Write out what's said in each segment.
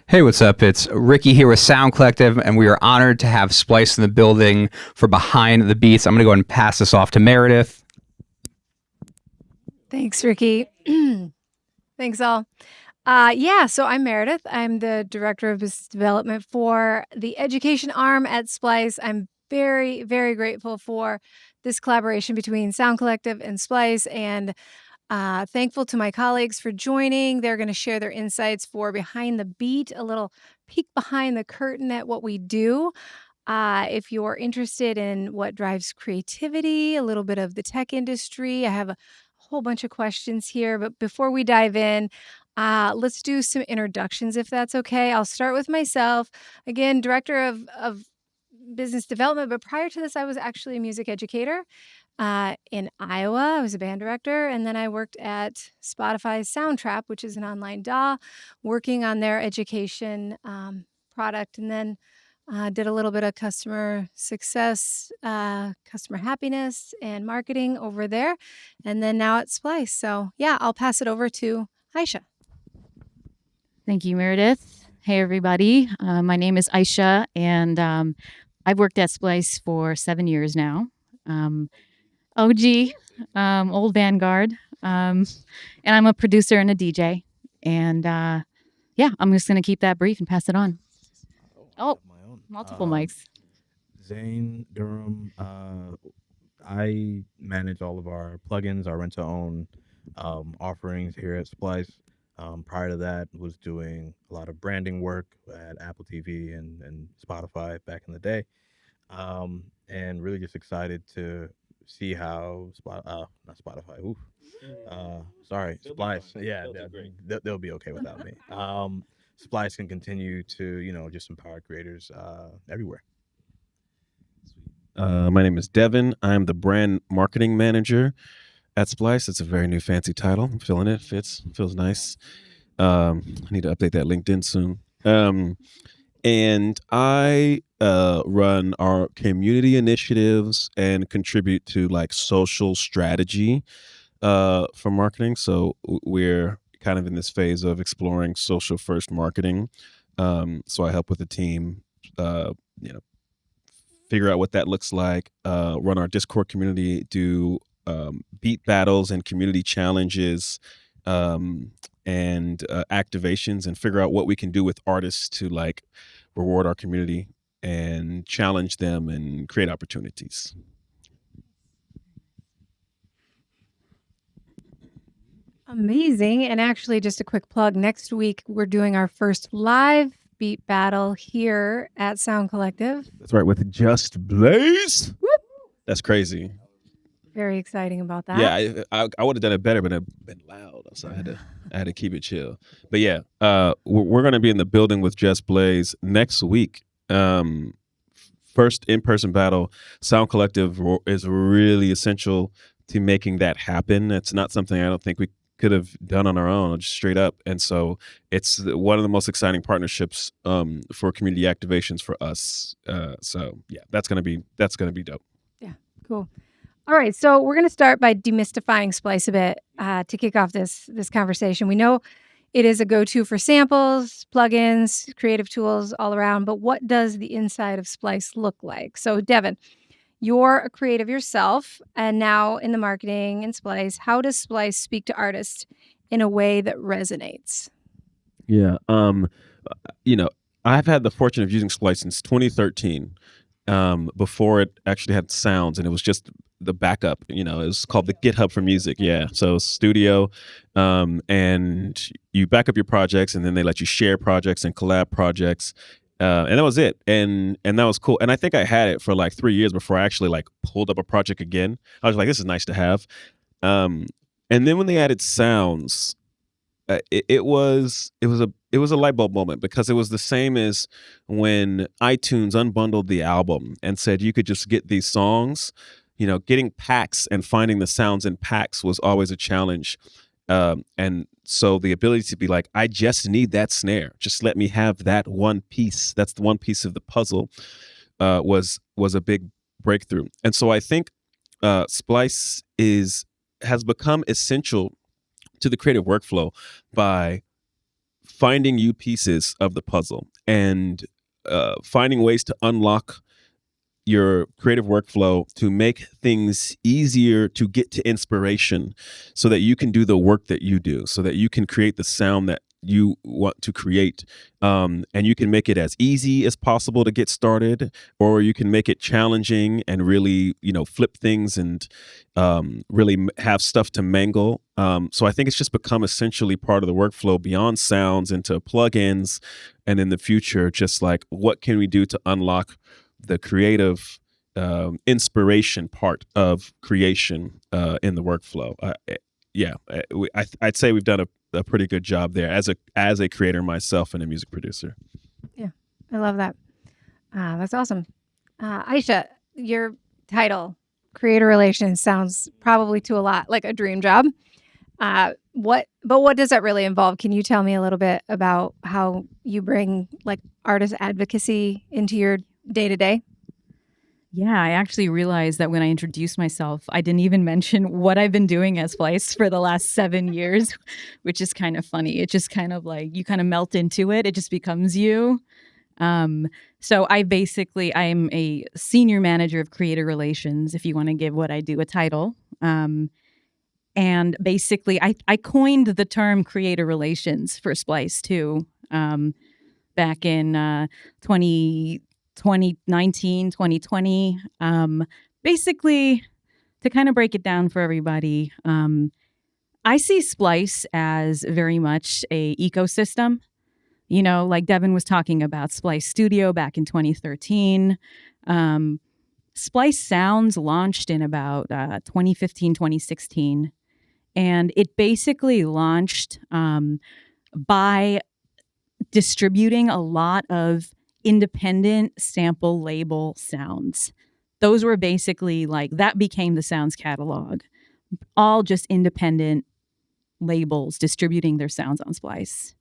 Hey, what's up? It's Ricky here with Sound Collective, and we are honored to have Splice in the building for Behind the Beats. I'm going to go ahead and pass this off to Meredith. Thanks, Ricky. Thanks, all. So I'm Meredith. I'm the Director of Business Development for the education arm at Splice. I'm very, very grateful for this collaboration between Sound Collective and Splice, and thankful to my colleagues for joining. They're going to share their insights for Behind the Beat, a little peek behind the curtain at what we do. If you're interested in what drives creativity, a little bit of the tech industry, I have a whole bunch of questions here. But before we dive in, let's do some introductions if that's okay. I'll start with myself. Again, Director of Business Development, but prior to this, I was actually a music educator. In Iowa, I was a band director, and then I worked at Spotify's Soundtrap, which is an online DAW, working on their education product, and then did a little bit of customer success, customer happiness, and marketing over there, and then now at Splice. So yeah, I'll pass it over to Ayesha. Thank you, Meredith. Hey, everybody. My name is Ayesha, and I've worked at Splice for 7 years now. OG, old Vanguard. And I'm a producer and a DJ. And I'm just going to keep that brief and pass it on. Oh, multiple mics. Zane Durham. I manage all of our plugins, our rent-to-own offerings here at Splice. Prior to that, was doing a lot of branding work at Apple TV and Spotify back in the day. And really just excited to see how Spotify. Oof. Sorry, Splice. Yeah, they'll be okay without me. Splice can continue to just empower creators everywhere. My name is Devon. I'm the brand marketing manager at Splice. It's a very new fancy title. I'm feeling it. Feels nice. I need to update that LinkedIn soon. And I run our community initiatives and contribute to like social strategy for marketing. So we're kind of in this phase of exploring social first marketing. So I help with the team, figure out what that looks like, run our Discord community, do beat battles and community challenges and activations, and figure out what we can do with artists to like reward our community and challenge them and create opportunities. Amazing. And actually, just a quick plug, next week we're doing our first live beat battle here at Sound Collective. That's right, with Just Blaze. Whoop. That's crazy. Very exciting about that. Yeah, I would have done it better, but it'd been loud, so I had to keep it chill. But yeah, we're going to be in the building with Just Blaze next week. First in-person battle. Sound Collective is really essential to making that happen. It's not something I don't think we could have done on our own, just straight up. And so it's one of the most exciting partnerships for community activations for us. So yeah, that's gonna be dope. Yeah, cool. All right, so we're going to start by demystifying Splice a bit to kick off this conversation. We know it is a go-to for samples, plugins, creative tools all around, but what does the inside of Splice look like? So Devon, you're a creative yourself and now in the marketing in Splice. How does Splice speak to artists in a way that resonates? Yeah, I've had the fortune of using Splice since 2013, before it actually had sounds, and it was just the backup. It was called the GitHub for music. Yeah, so studio, and you back up your projects, and then they let you share projects and collab projects, and that was it. And that was cool. And I think I had it for like 3 years before I actually like pulled up a project again. I was like, this is nice to have. And then when they added sounds, it was a light bulb moment, because it was the same as when iTunes unbundled the album and said you could just get these songs. Getting packs and finding the sounds in packs was always a challenge. And so the ability to be like, I just need that snare. Just let me have that one piece. That's the one piece of the puzzle, was a big breakthrough. And so I think Splice has become essential to the creative workflow by finding you pieces of the puzzle and finding ways to unlock your creative workflow to make things easier to get to inspiration so that you can do the work that you do, so that you can create the sound that you want to create. And you can make it as easy as possible to get started, or you can make it challenging and really, flip things and really have stuff to mangle. So I think it's just become essentially part of the workflow beyond sounds into plugins. And in the future, just like, what can we do to unlock the creative inspiration part of creation in the workflow? I'd say we've done a pretty good job there as a creator myself and a music producer. Yeah, I love that. That's awesome. Ayesha, your title, Creator Relations, sounds probably to a lot like a dream job. What does that really involve? Can you tell me a little bit about how you bring like artist advocacy into your day-to-day? Yeah, I actually realized that when I introduced myself, I didn't even mention what I've been doing at Splice for the last 7 years, which is kind of funny. It's just kind of like you kind of melt into it. It just becomes you. So I'm a senior manager of creator relations, if you want to give what I do a title. And basically, I coined the term creator relations for Splice too, back in 2019, 2020. Basically, to kind of break it down for everybody, I see Splice as very much a ecosystem. Like Devon was talking about Splice Studio back in 2013. Splice Sounds launched in about 2015, 2016. And it basically launched by distributing a lot of independent sample label sounds. Those were basically that became the Sounds catalog. All just independent labels distributing their sounds on Splice.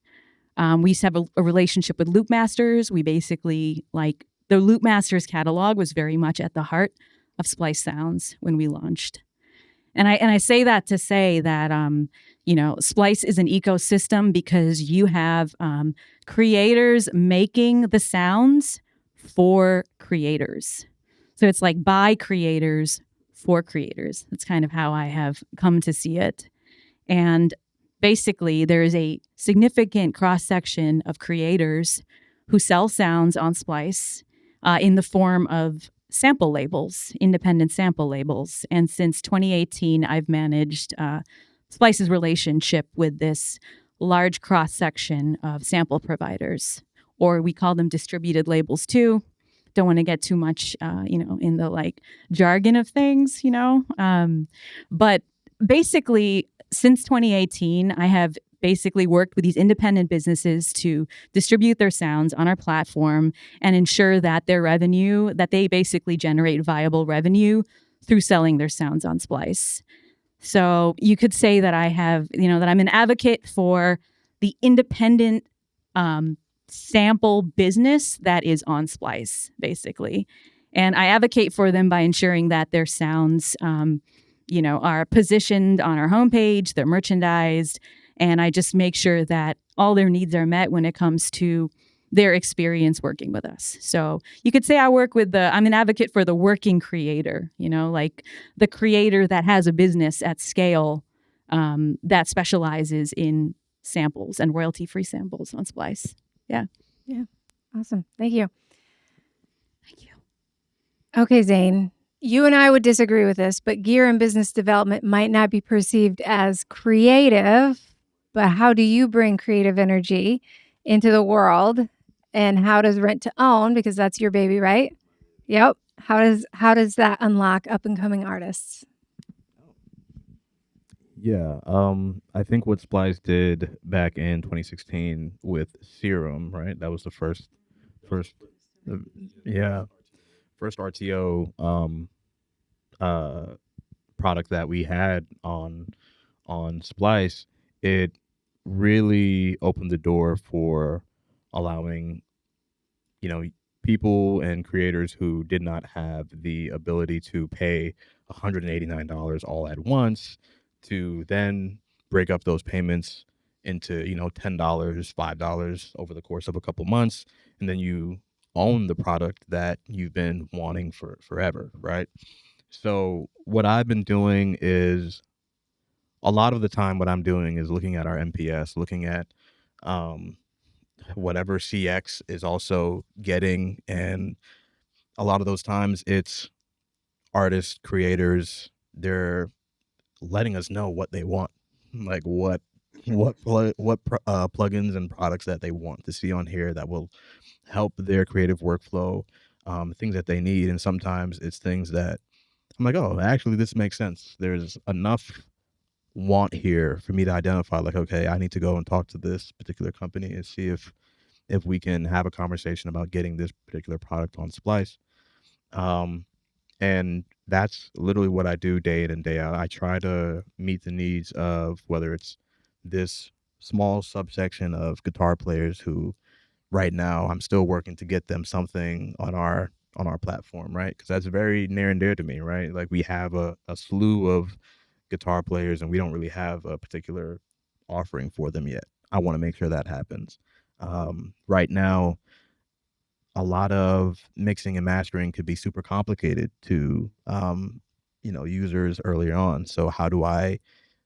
We used to have a relationship with Loopmasters. We basically, the Loopmasters catalog was very much at the heart of Splice Sounds when we launched. And I say that to say that, Splice is an ecosystem because you have creators making the sounds for creators. So it's like by creators for creators. That's kind of how I have come to see it. And basically, there is a significant cross-section of creators who sell sounds on Splice in the form of sample labels, independent sample labels. And since 2018, I've managed Splice's relationship with this large cross-section of sample providers, or we call them distributed labels too. Don't want to get too much, in the jargon of things, but basically, since 2018, I have basically worked with these independent businesses to distribute their sounds on our platform and ensure that their revenue, that they basically generate viable revenue through selling their sounds on Splice. So you could say that I have, that I'm an advocate for the independent sample business that is on Splice, basically. And I advocate for them by ensuring that their sounds are positioned on our homepage, they're merchandised, and I just make sure that all their needs are met when it comes to their experience working with us. So you could say I'm an advocate for the working creator, the creator that has a business at scale that specializes in samples and royalty-free samples on Splice. Yeah. Yeah. Awesome. Thank you. Thank you. Okay, Zane. You and I would disagree with this, but gear and business development might not be perceived as creative, but how do you bring creative energy into the world? And how does Rent to Own, because that's your baby, right? Yep. How does that unlock up and coming artists? Yeah, I think what Splice did back in 2016 with Serum, right? That was the first, uh, yeah, first RTO product that we had on Splice. It really opened the door for allowing, people and creators who did not have the ability to pay $189 all at once to then break up those payments into, $10, $5 over the course of a couple months, and then you own the product that you've been wanting for forever, right? So what I've been doing is, a lot of the time what I'm doing is looking at our MPS, looking at um, whatever CX is also getting, and a lot of those times it's artists, creators, they're letting us know what they want, like plugins and products that they want to see on here that will help their creative workflow, things that they need. And sometimes it's things that I'm like, oh, actually, this makes sense. There's enough want here for me to identify, like, okay, I need to go and talk to this particular company and see if we can have a conversation about getting this particular product on Splice. Um, and that's literally what I do day in and day out. I try to meet the needs of, whether it's this small subsection of guitar players who right now I'm still working to get them something on our platform, right? Because that's very near and dear to me, right? Like, we have a slew of guitar players and we don't really have a particular offering for them yet. I want to make sure that happens. Right now, a lot of mixing and mastering could be super complicated to users earlier on. So how do I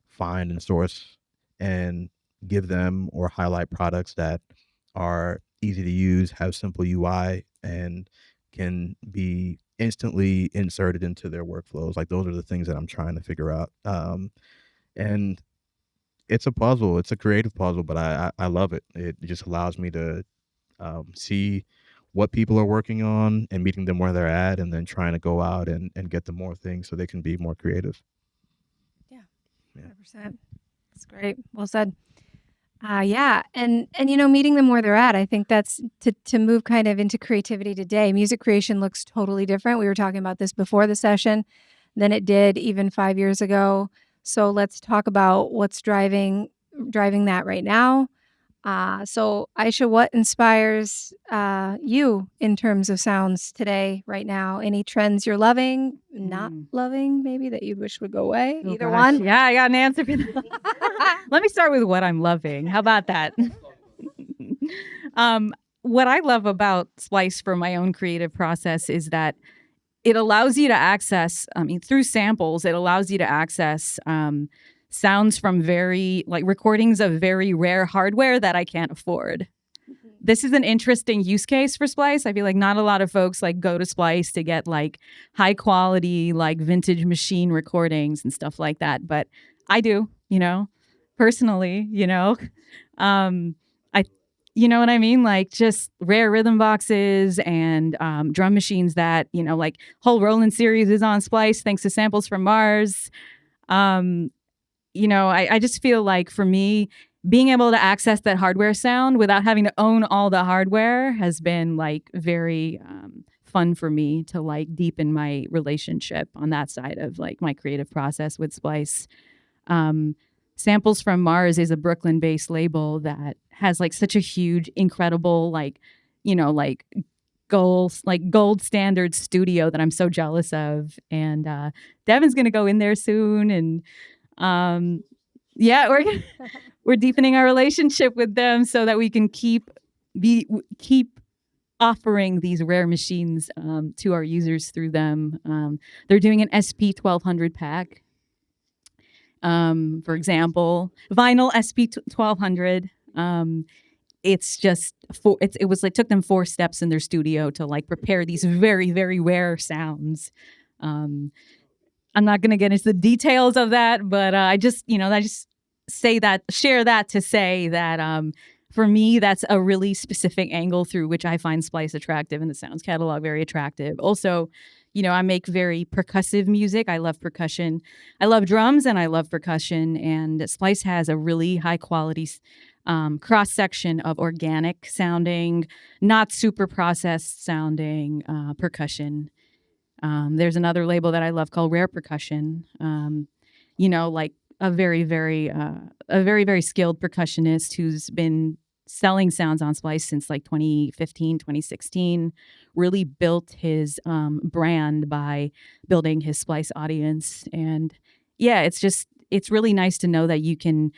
find and source and give them or highlight products that are easy to use, have simple UI, and can be instantly inserted into their workflows? Like, those are the things that I'm trying to figure out. And it's a puzzle. It's a creative puzzle, but I love it. It just allows me to see what people are working on and meeting them where they're at, and then trying to go out and get them more things so they can be more creative. Yeah, Yeah. 100%. That's great. Well said. Yeah, and meeting them where they're at. I think that's to move kind of into creativity today. Music creation looks totally different. We were talking about this before the session than it did even 5 years ago. So let's talk about what's driving that right now. So Ayesha, what inspires you in terms of sounds today, right now? Any trends you're loving, not loving, maybe, that you wish would go away? Oh, Either gosh. one? Yeah, I got an answer for that. Let me start with what I'm loving. How about that? What I love about Splice for my own creative process is that it allows you to access, through samples, it allows you to access sounds from recordings of very rare hardware that I can't afford. This is an interesting use case for Splice. I feel like not a lot of folks go to Splice to get high quality, vintage machine recordings and stuff like that. But I do, personally, you know what I mean? Just rare rhythm boxes and drum machines that, whole Roland series is on Splice thanks to samples from Mars. I just feel like, for me, being able to access that hardware sound without having to own all the hardware has been very fun for me to deepen my relationship on that side of my creative process with Splice. Samples from Mars is a Brooklyn-based label that has such a huge, incredible, gold standard studio that I'm so jealous of. And Devon's gonna go in there soon, and we're deepening our relationship with them so that we can keep offering these rare machines to our users through them. They're doing an SP 1200 pack. For example, vinyl SP 1200. It's just it took them 4 steps in their studio to prepare these very, very rare sounds. I'm not going to get into the details of that, but I just share that to say that for me, that's a really specific angle through which I find Splice attractive and the sounds catalog very attractive. Also, I make very percussive music. I love percussion. I love drums and I love percussion. And Splice has a really high quality cross section of organic sounding, not super processed sounding percussion. There's another label that I love called Rare Percussion. A very, very skilled percussionist who's been selling sounds on Splice since 2015, 2016, really built his brand by building his Splice audience. And yeah, it's really nice to know that you can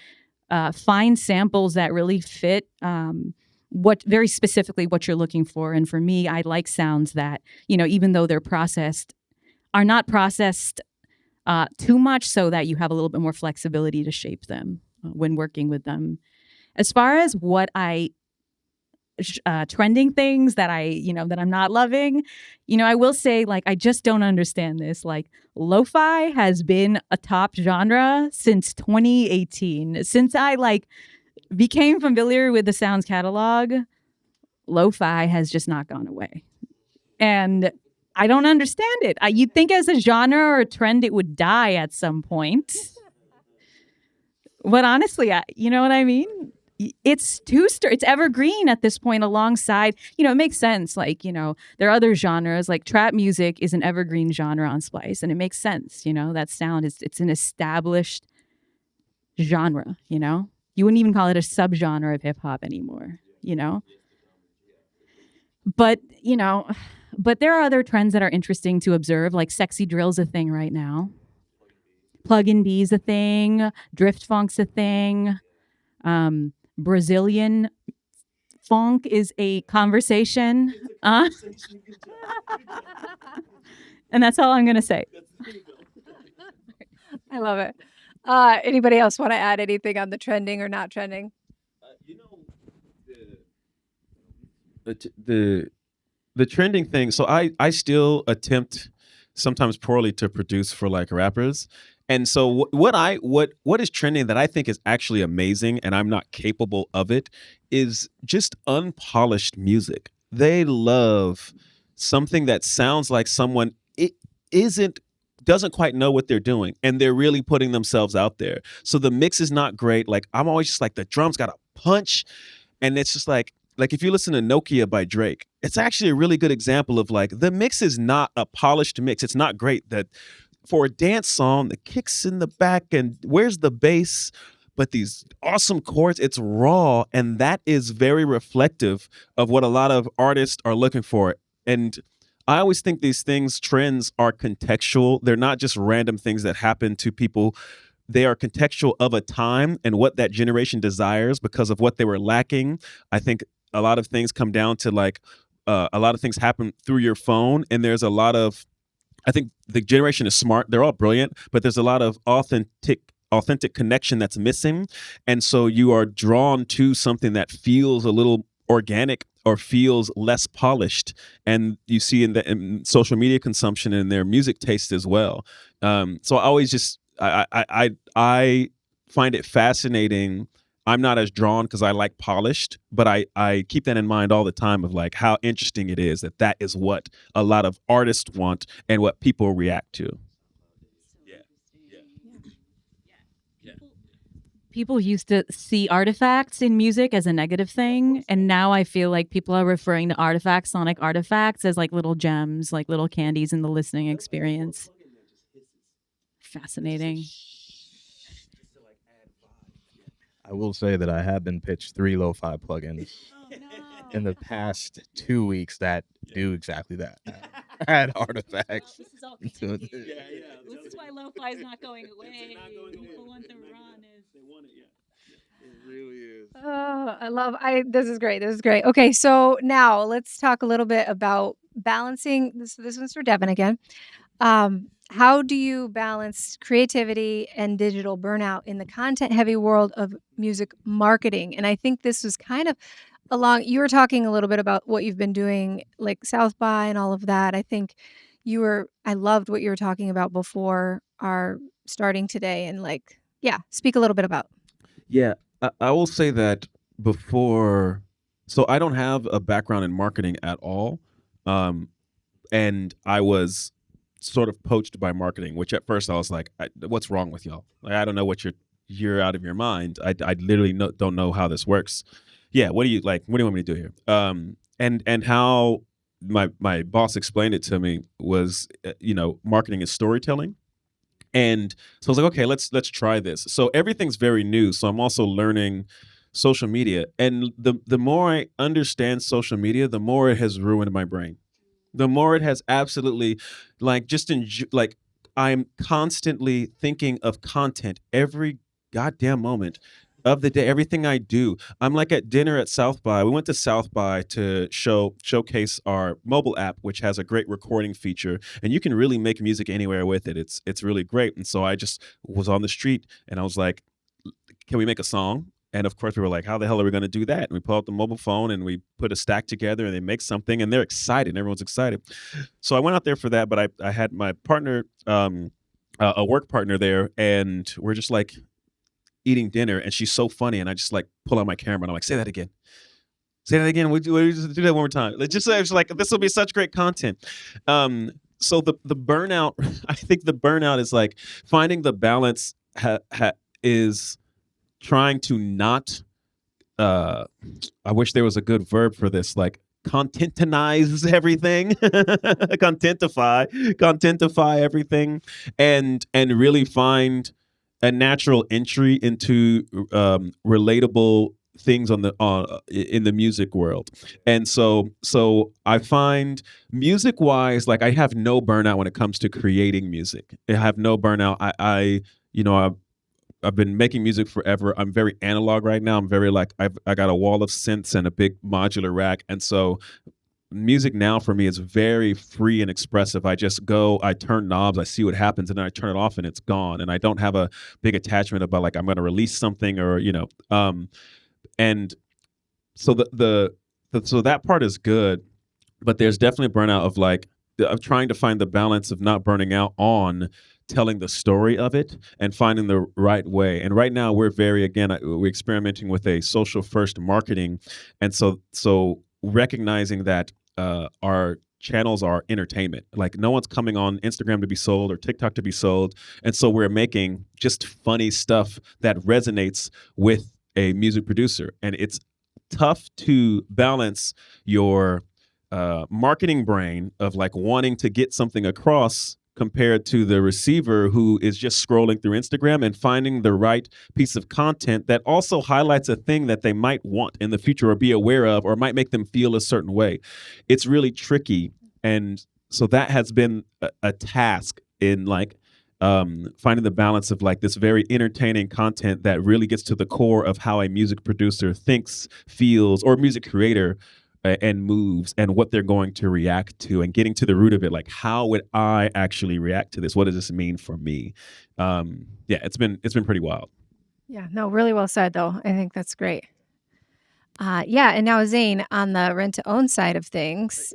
find samples that really fit what very specifically what you're looking for. And for me, I like sounds that, even though they're processed, are not processed too much, so that you have a little bit more flexibility to shape them when working with them. As far as what trending things that that I'm not loving, I will say, like, I just don't understand this. Like, lo-fi has been a top genre since 2018. Since I became familiar with the Sounds catalog, lo-fi has just not gone away. And I don't understand it. You'd think as a genre or a trend, it would die at some point. But honestly, you know what I mean? It's it's evergreen at this point alongside, it makes sense. Like, there are other genres, like trap music is an evergreen genre on Splice, and it makes sense. That sound it's an established genre, You wouldn't even call it a subgenre of hip hop anymore, But, but there are other trends that are interesting to observe, like sexy drill's a thing right now. Plug-in B's a thing. Drift funk's a thing. Brazilian funk is a conversation. And that's all I'm going to say. I love it. Anybody else want to add anything on the trending or not trending? The trending thing. So I still attempt, sometimes poorly, to produce for like rappers. And so what is trending that I think is actually amazing, and I'm not capable of it, is just unpolished music. They love something that sounds like someone doesn't quite know what they're doing, and they're really putting themselves out there. So the mix is not great. Like, I'm always just like, the drums got a punch, and it's just like if you listen to Nokia by Drake, it's actually a really good example of, like, the mix is not a polished mix. It's not great. That for a dance song, the kicks in the back and where's the bass, but these awesome chords, it's raw, and that is very reflective of what a lot of artists are looking for. And I always think these trends are contextual. They're not just random things that happen to people. They are contextual of a time and what that generation desires because of what they were lacking. I think a lot of things come down to, like, a lot of things happen through your phone, and there's a lot of, I think the generation is smart. They're all brilliant, but there's a lot of authentic connection that's missing. And so you are drawn to something that feels a little organic or feels less polished. And you see in social media consumption and their music taste as well. So I always just, I find it fascinating. I'm not as drawn because I like polished, but I keep that in mind all the time of, like, how interesting it is that is what a lot of artists want and what people react to. People used to see artifacts in music as a negative thing, and now I feel like people are referring to artifacts, sonic artifacts, as like little gems, like little candies in the listening experience. Fascinating. I will say that I have been pitched 3 lo-fi plugins in the past 2 weeks that do exactly that. Add artifacts. This is all connected. This is why lo-fi is not going away. People want the rawness. They want it, It really is. Oh, this is great. This is great. Okay, so now let's talk a little bit about balancing this. This one's for Devon again. How do you balance creativity and digital burnout in the content-heavy world of music marketing? And I think this was kind of you were talking a little bit about what you've been doing, like South by and all of that. I think I loved what you were talking about before our starting today, and speak a little bit about. Yeah, I will say that before, so I don't have a background in marketing at all. And I was sort of poached by marketing, which at first I was like, what's wrong with y'all? Like, I don't know what you're out of your mind. I literally don't know how this works. Yeah, what do you want me to do here? And how my boss explained it to me was, marketing is storytelling. And so I was like, okay, let's try this. So everything's very new. So I'm also learning social media. And the more I understand social media, the more it has ruined my brain. The more it has absolutely, I'm constantly thinking of content every goddamn moment. of the day, everything I do. I'm like at dinner at South by. We went to South by to showcase our mobile app, which has a great recording feature, and you can really make music anywhere with it. It's really great. And so I just was on the street, and I was like, "Can we make a song?" And of course, we were like, "How the hell are we going to do that?" And we pull out the mobile phone, and we put a stack together, and they make something, and they're excited. Everyone's excited. So I went out there for that, but I had my partner. A work partner there, and we're just like eating dinner, and she's so funny, and I just like pull out my camera, and I'm like, say that again, would you just do that one more time? Like, just I was like, this will be such great content. So the burnout, I think the burnout is like finding the balance is trying to not I wish there was a good verb for this, like contentinize everything, contentify everything, and really find a natural entry into relatable things on the in the music world. And so I find music wise, like I have no burnout when it comes to creating music. I have no burnout. I I've been making music forever. I'm very analog right now. I'm very like I got a wall of synths and a big modular rack, and so music now for me is very free and expressive. I just go, I turn knobs, I see what happens, and then I turn it off, and it's gone. And I don't have a big attachment about like I'm going to release something or and so so that part is good, but there's definitely a burnout of like of trying to find the balance of not burning out on telling the story of it and finding the right way. And right now we're we're experimenting with a social first marketing. And so recognizing that our channels are entertainment, like no one's coming on Instagram to be sold or TikTok to be sold. And so we're making just funny stuff that resonates with a music producer. And it's tough to balance your marketing brain of like wanting to get something across compared to the receiver who is just scrolling through Instagram and finding the right piece of content that also highlights a thing that they might want in the future or be aware of or might make them feel a certain way. It's really tricky. And so that has been a task in like finding the balance of like this very entertaining content that really gets to the core of how a music producer thinks, feels, or music creator and moves and what they're going to react to and getting to the root of it. Like, how would I actually react to this? What does this mean for me? Yeah, it's been pretty wild. Yeah, no, really well said, though. I think that's great. Yeah, and now Zane, on the rent to own side of things,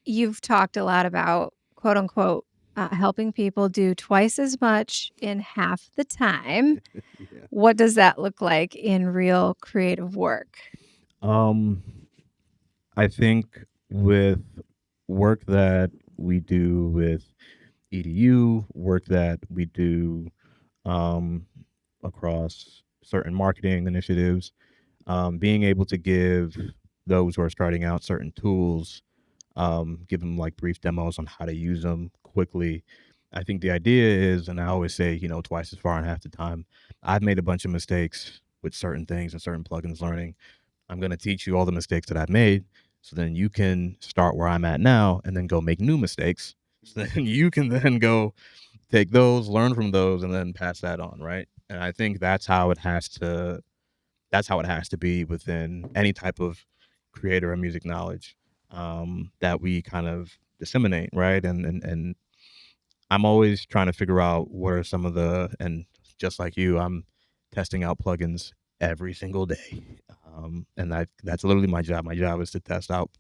you've talked a lot about quote unquote helping people do twice as much in half the time. Yeah. What does that look like in real creative work? I think with work that we do with EDU, work that we do across certain marketing initiatives, being able to give those who are starting out certain tools, give them like brief demos on how to use them quickly. I think the idea is, and I always say, twice as far in half the time. I've made a bunch of mistakes with certain things and certain plugins learning. I'm going to teach you all the mistakes that I've made so then you can start where I'm at now and then go make new mistakes. So then you can then go take those, learn from those, and then pass that on, right? And I think that's how it has to be within any type of creator or music knowledge that we kind of disseminate, right? And I'm always trying to figure out what are some of and just like you, I'm testing out plugins every single day. And that's literally my job. My job is to test out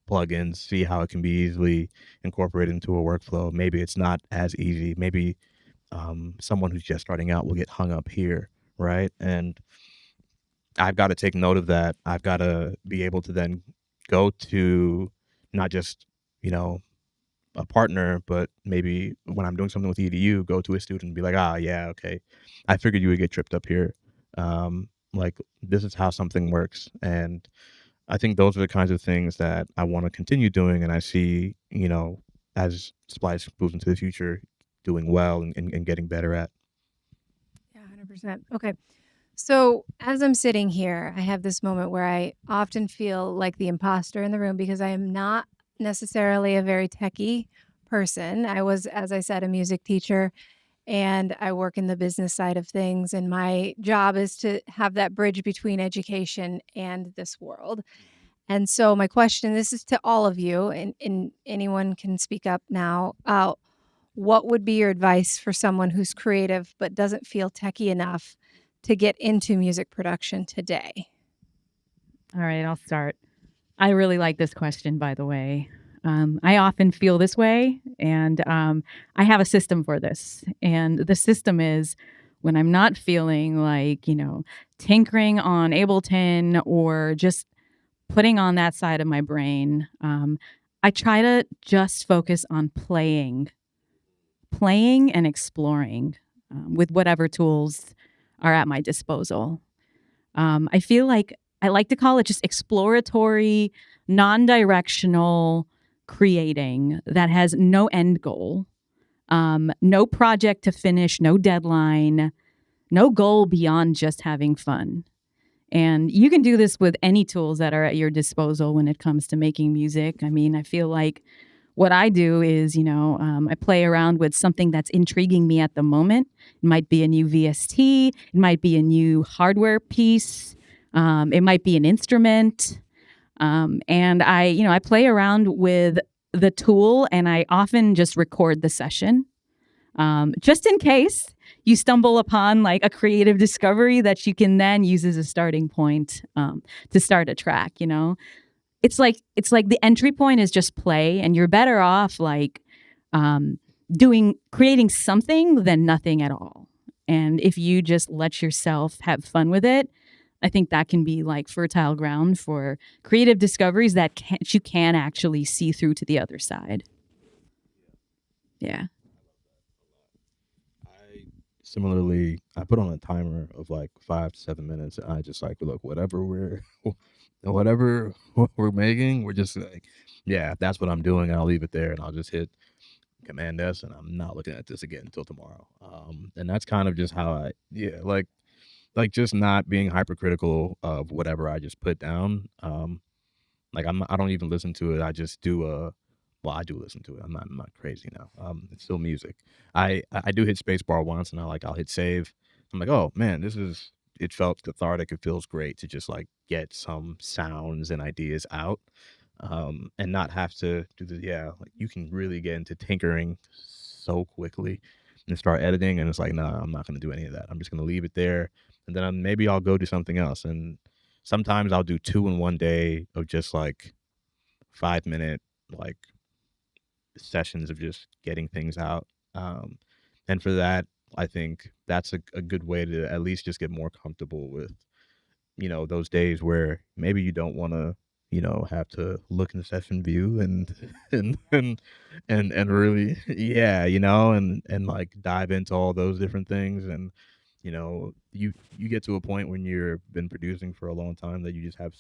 plugins, see how it can be easily incorporated into a workflow. Maybe it's not as easy. Maybe someone who's just starting out will get hung up here, right? And I've got to take note of that. I've got to be able to then go to not just, a partner, but maybe when I'm doing something with EDU, go to a student and be like, yeah, okay. I figured you would get tripped up here. Like, this is how something works. And I think those are the kinds of things that I want to continue doing. And I see, as Splice moves into the future, doing well and getting better at. Yeah, 100%. Okay. So as I'm sitting here, I have this moment where I often feel like the imposter in the room because I am not necessarily a very techie person. I was, as I said, a music teacher. and I work in the business side of things. And my job is to have that bridge between education and this world. And so, my question, this is to all of you, and anyone can speak up now. What would be your advice for someone who's creative but doesn't feel techie enough to get into music production today? All right, I'll start. I really like this question, by the way. I often feel this way, and I have a system for this. And the system is when I'm not feeling like, tinkering on Ableton or just putting on that side of my brain, I try to just focus on playing and exploring with whatever tools are at my disposal. I feel like I like to call it just exploratory, non-directional creating that has no end goal, no project to finish, no deadline, no goal beyond just having fun. And you can do this with any tools that are at your disposal when it comes to making music. I mean, I feel like what I do is, I play around with something that's intriguing me at the moment. It might be a new VST. It might be a new hardware piece. It might be an instrument. And I play around with the tool, and I often just record the session. Just in case you stumble upon like a creative discovery that you can then use as a starting point to start a track, It's like the entry point is just play, and you're better off like creating something than nothing at all. And if you just let yourself have fun with it, I think that can be like fertile ground for creative discoveries that you can actually see through to the other side. Yeah. Similarly, I put on a timer of like 5 to 7 minutes, and I just like, look, whatever we're making, we're just like, yeah, that's what I'm doing, and I'll leave it there, and I'll just hit Command S, and I'm not looking at this again until tomorrow. And that's kind of just how like just not being hypercritical of whatever I just put down. Like I don't even listen to it. I just do well, I do listen to it. I'm not crazy now. It's still music. I do hit spacebar once, and I'll hit save. I'm like, oh man, it felt cathartic. It feels great to just like get some sounds and ideas out, and not have to do like you can really get into tinkering so quickly and start editing, and it's like, nah, I'm not going to do any of that. I'm just going to leave it there, and then maybe I'll go do something else. And sometimes I'll do 2 in one day of just like 5-minute like sessions of just getting things out. And for that, I think that's a good way to at least just get more comfortable with, those days where maybe you don't want to, have to look in the session view and and really, yeah, and like dive into all those different things. And, you get to a point when you've been producing for a long time that you just have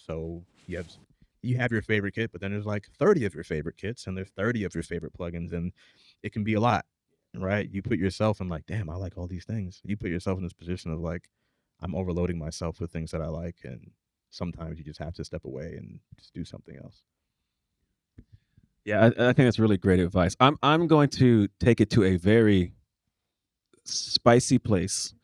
you have your favorite kit, but then there's like 30 of your favorite kits, and there's 30 of your favorite plugins, and it can be a lot, right? You put yourself in like, damn, I like all these things. You put yourself in this position of like, I'm overloading myself with things that I like, and sometimes you just have to step away and just do something else. Yeah, I think that's really great advice. I'm going to take it to a very spicy place,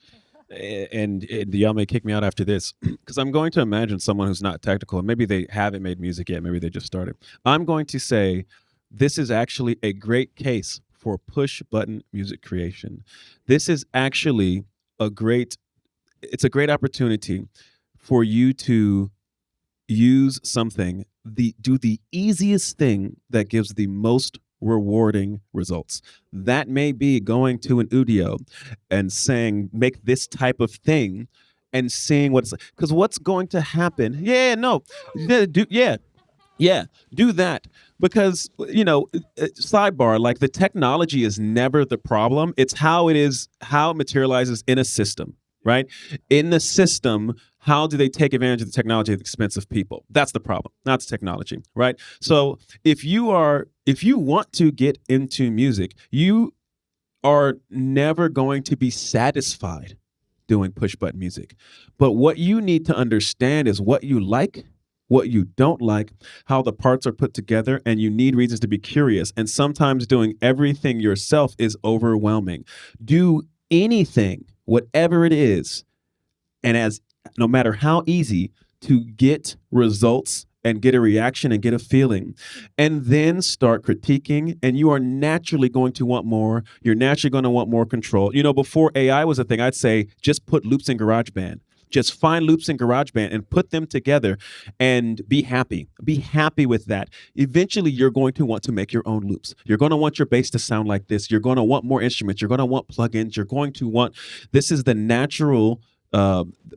and y'all may kick me out after this, because I'm going to imagine someone who's not technical, and maybe they haven't made music yet, maybe they just started. I'm going to say this is actually a great case for push button music creation. This is actually it's a great opportunity for you to use something, do the easiest thing that gives the most rewarding results. That may be going to an Udio and saying, make this type of thing, and seeing because what's going to happen. Do that, because sidebar, like the technology is never the problem. It's how it materializes in a system, right? In the system, how do they take advantage of the technology at the expense of people? That's the problem, not the technology, right? So if you want to get into music, you are never going to be satisfied doing push button music. But what you need to understand is what you like, what you don't like, how the parts are put together, and you need reasons to be curious. And sometimes doing everything yourself is overwhelming. Do anything, whatever it is, and as no matter how easy to get results and get a reaction and get a feeling, and then start critiquing, and you are naturally going to want more. You're naturally going to want more control. Before AI was a thing, I'd say just put loops in GarageBand. Just find loops in GarageBand and put them together and be happy. Be happy with that. Eventually, you're going to want to make your own loops. You're going to want your bass to sound like this. You're going to want more instruments. You're going to want plugins. You're going to want, this is the natural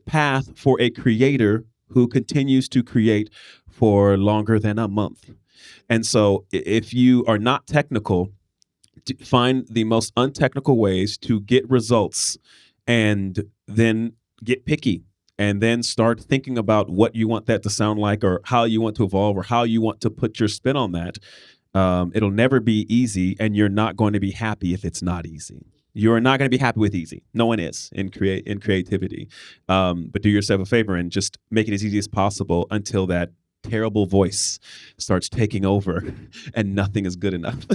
path for a creator who continues to create for longer than a month. And so if you are not technical, find the most untechnical ways to get results, and then get picky, and then start thinking about what you want that to sound like, or how you want to evolve, or how you want to put your spin on that. It'll never be easy, and you're not going to be happy if it's not easy. You're not going to be happy with easy. No one is in creativity. But do yourself a favor and just make it as easy as possible until that terrible voice starts taking over and nothing is good enough.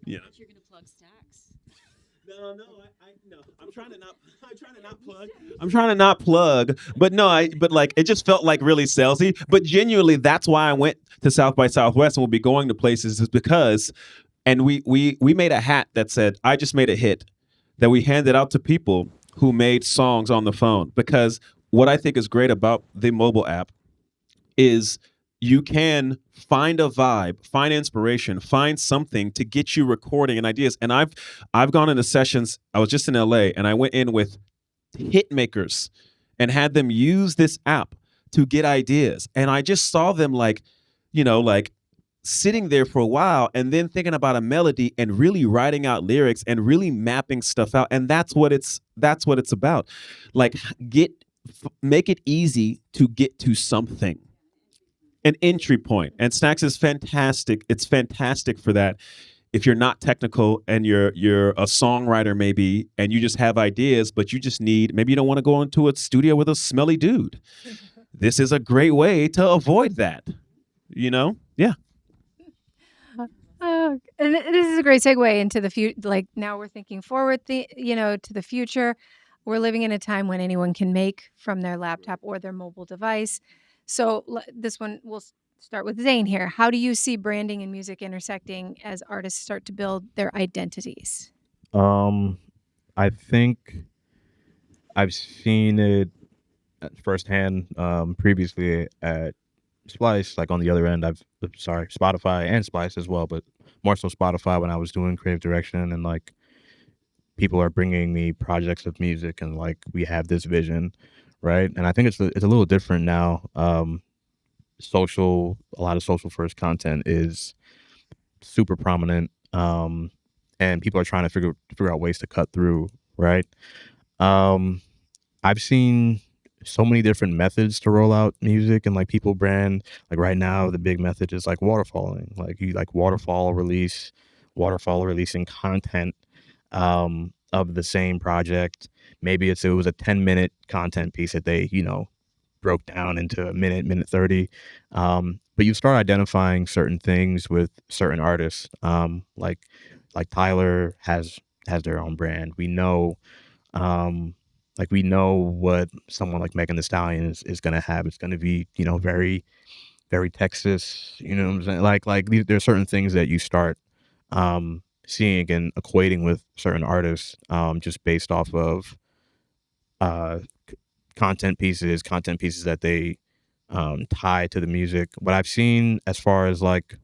You're going to plug stacks. No. I'm trying to not plug. But no, but like it just felt like really salesy. But genuinely, that's why I went to South by Southwest and will be going to places, is because, and we made a hat that said, "I just made a hit," that we handed out to people who made songs on the phone. Because what I think is great about the mobile app is you can find a vibe, find inspiration, find something to get you recording and ideas. And I've gone into sessions. I was just in LA and I went in with hit makers and had them use this app to get ideas. And I just saw them like sitting there for a while and then thinking about a melody and really writing out lyrics and really mapping stuff out. And that's what it's about. Like make it easy to get to something. An entry point. And Stacks is fantastic. It's fantastic for that. If you're not technical and you're a songwriter maybe, and you just have ideas, but you just maybe you don't want to go into a studio with a smelly dude. This is a great way to avoid that. Yeah. And this is a great segue into the future. Like now we're thinking forward, to the future. We're living in a time when anyone can make from their laptop or their mobile device. So this one, we'll start with Zane here. How do you see branding and music intersecting as artists start to build their identities? I think I've seen it firsthand previously at Splice, like on the other end. Spotify and Splice as well, but more so Spotify when I was doing creative direction, and like people are bringing me projects of music, and like we have this vision, right? And I think it's a little different now. A lot of social first content is super prominent, and people are trying to figure out ways to cut through, right? I've seen so many different methods to roll out music, and like people brand, like right now the big method is like waterfalling, like you like waterfall releasing content of the same project. Maybe it was a 10-minute content piece that they broke down into a minute 30, but you start identifying certain things with certain artists, like Tyler has their own brand. We know what someone like Megan Thee Stallion is going to have. It's going to be, very, very Texas, what I'm saying? Like there's certain things that you start seeing and equating with certain artists, just based off of content pieces that they tie to the music. What I've seen as far as like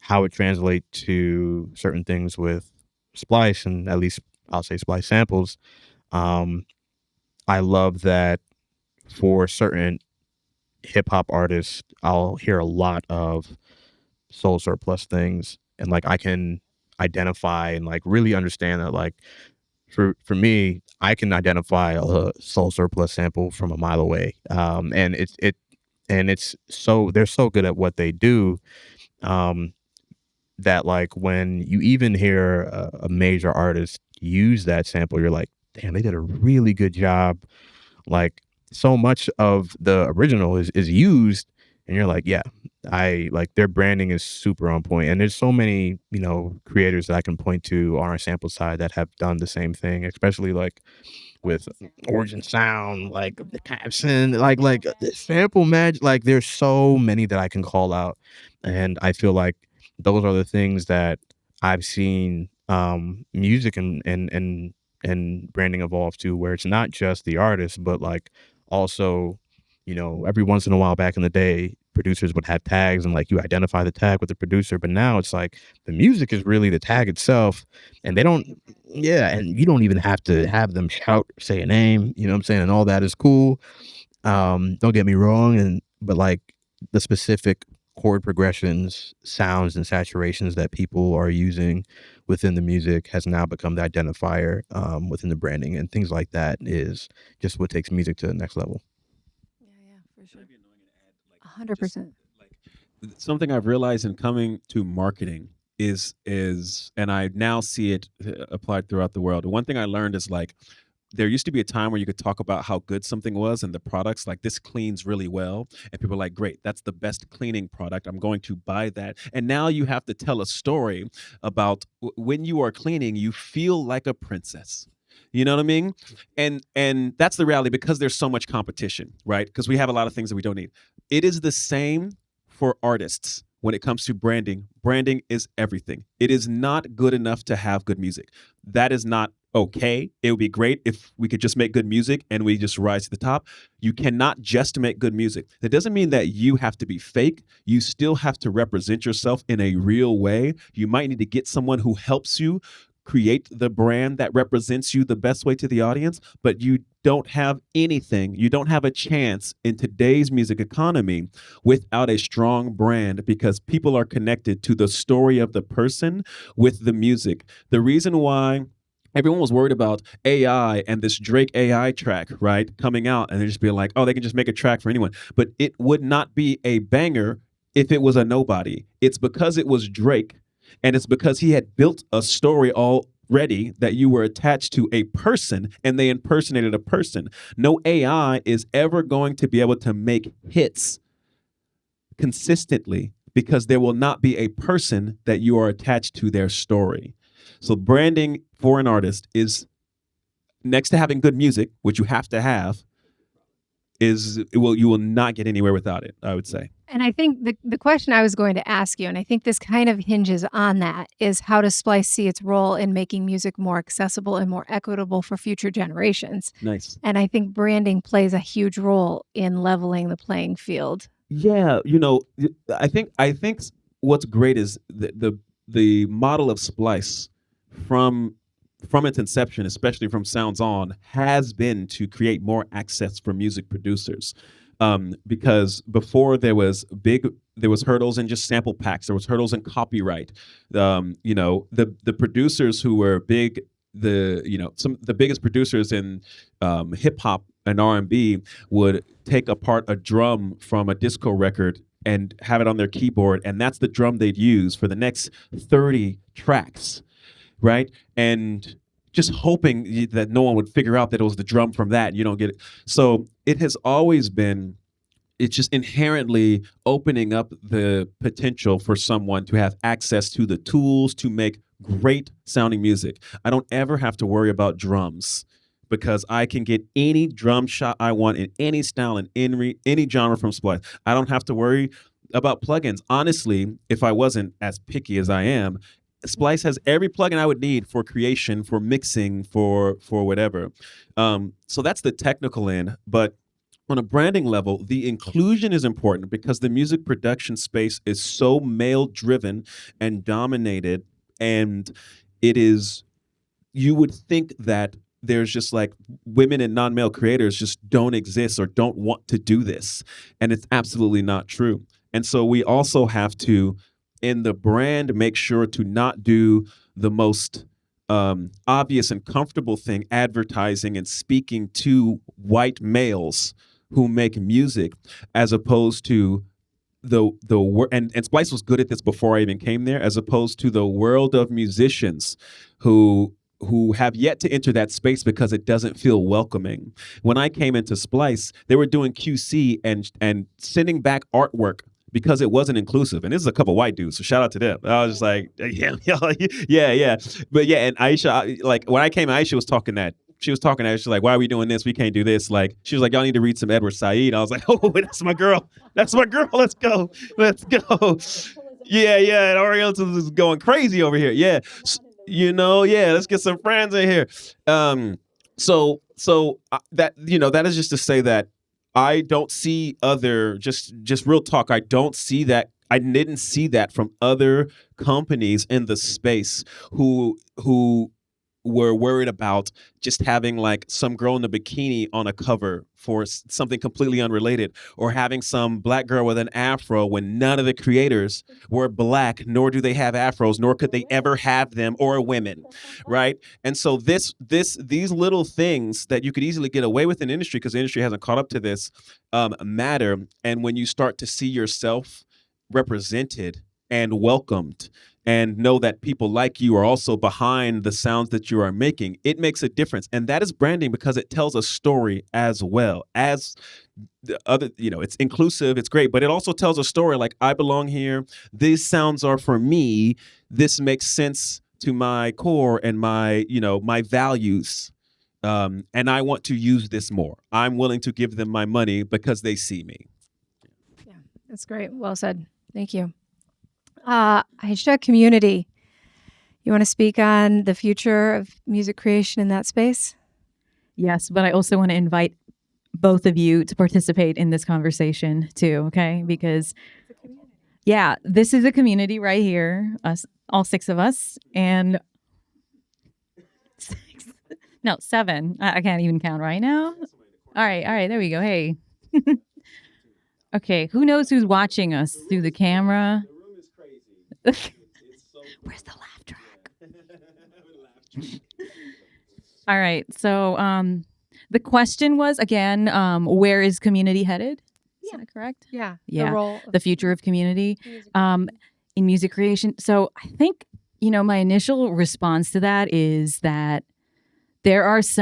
how it translates to certain things with Splice, and at least I'll say Splice samples, I love that for certain hip hop artists, I'll hear a lot of soul surplus things, and like I can identify and like really understand that, like for me, I can identify a soul surplus sample from a mile away, and it's so they're so good at what they do, that like when you even hear a major artist use that sample, you're like, damn, they did a really good job. Like so much of the original is used and you're like, yeah, I like their branding is super on point. And there's so many, creators that I can point to on our sample side that have done the same thing, especially like with Origin Sound, like the caption, like the sample match. Like there's so many that I can call out, and I feel like those are the things that I've seen music and branding evolve to, where it's not just the artist, but like also, every once in a while back in the day, producers would have tags and like you identify the tag with the producer, but now it's like the music is really the tag itself, and they don't. Yeah, and you don't even have to have them shout, say a name, you know what I'm saying? And all that is cool. Don't get me wrong, but like the specific chord progressions, sounds, and saturations that people are using within the music has now become the identifier within the branding, and things like that is just what takes music to the next level. Yeah, for sure. 100%. Something I've realized in coming to marketing is and I now see it applied throughout the world. One thing I learned is like there used to be a time where you could talk about how good something was and the products, like this cleans really well, and people are like, great, that's the best cleaning product, I'm going to buy that. And now you have to tell a story about when you are cleaning, you feel like a princess. You know what I mean? And that's the reality, because there's so much competition, right? Because we have a lot of things that we don't need. It is the same for artists. When it comes to branding, branding is everything. It is not good enough to have good music. That is not okay. It would be great if we could just make good music and we just rise to the top. You cannot just make good music. That doesn't mean that you have to be fake. You still have to represent yourself in a real way. You might need to get someone who helps you create the brand that represents you the best way to the audience, but you don't have anything, you don't have a chance in today's music economy without a strong brand, because people are connected to the story of the person with the music. The reason why everyone was worried about AI and this Drake AI track, right, coming out, and they're just being like, oh, they can just make a track for anyone, but it would not be a banger if it was a nobody. It's because it was Drake. And it's because he had built a story already that you were attached to a person, and they impersonated a person. No AI is ever going to be able to make hits consistently because there will not be a person that you are attached to their story. So branding for an artist is, next to having good music, which you have to have, you will not get anywhere without it, I would say. And I think the question I was going to ask you, and I think this kind of hinges on that, is how does Splice see its role in making music more accessible and more equitable for future generations? Nice. And I think branding plays a huge role in leveling the playing field. Yeah, I think what's great is the model of Splice from its inception, especially from Sounds On, has been to create more access for music producers. Because before there was hurdles in just sample packs, there was hurdles in copyright. The producers who were big, the biggest producers in hip hop and R&B would take apart a drum from a disco record and have it on their keyboard, and that's the drum they'd use for the next 30 tracks, right? And just hoping that no one would figure out that it was the drum from that. You don't get it. So it has always been, it's just inherently opening up the potential for someone to have access to the tools to make great sounding music. I don't ever have to worry about drums because I can get any drum shot I want in any style and any genre from Splice. I don't have to worry about plugins. Honestly, if I wasn't as picky as I am, Splice has every plugin I would need for creation, for mixing, for whatever. So that's the technical end. But on a branding level, the inclusion is important because the music production space is so male-driven and dominated, and it is, you would think that there's just like women and non-male creators just don't exist or don't want to do this. And it's absolutely not true. And so we also have to, in the brand, make sure to not do the most obvious and comfortable thing, advertising and speaking to white males who make music, as opposed to and Splice was good at this before I even came there, as opposed to the world of musicians who who have yet to enter that space because it doesn't feel welcoming. When I came into Splice, they were doing QC and sending back artwork because it wasn't inclusive. And this is a couple white dudes, so shout out to them. I was just like, yeah. But yeah, and Ayesha, like when I came, Ayesha was talking that. She was talking to her. She's like, why are we doing this? We can't do this. Like, she was like, y'all need to read some Edward Said. I was like, oh, that's my girl. That's my girl. Let's go. Yeah. And Orientals is going crazy over here. Yeah. Let's get some friends in here. So that, that is just to say that I don't see other, just real talk. I don't see that. I didn't see that from other companies in the space who were worried about just having like some girl in a bikini on a cover for something completely unrelated, or having some black girl with an afro when none of the creators were black, nor do they have afros, nor could they ever have them, or women, right? And so these little things that you could easily get away with in industry, because the industry hasn't caught up to this, matter. And when you start to see yourself represented and welcomed, and know that people like you are also behind the sounds that you are making, it makes a difference. And that is branding, because it tells a story as well as the other, it's inclusive, it's great, but it also tells a story like, I belong here. These sounds are for me. This makes sense to my core and my values. And I want to use this more. I'm willing to give them my money because they see me. Yeah, that's great. Well said. Thank you. Ayesha, community. You want to speak on the future of music creation in that space? Yes, but I also want to invite both of you to participate in this conversation too, okay? Because, yeah, this is a community right here, us, all 6 of us, and 7. I can't even count right now. All right, there we go. Hey. Okay, who knows who's watching us through the camera? Where's the laugh track? All right. So the question was, again, where is community headed? Is that correct? Yeah. Yeah. The role The future of community in music creation. So I think, my initial response to that is that there is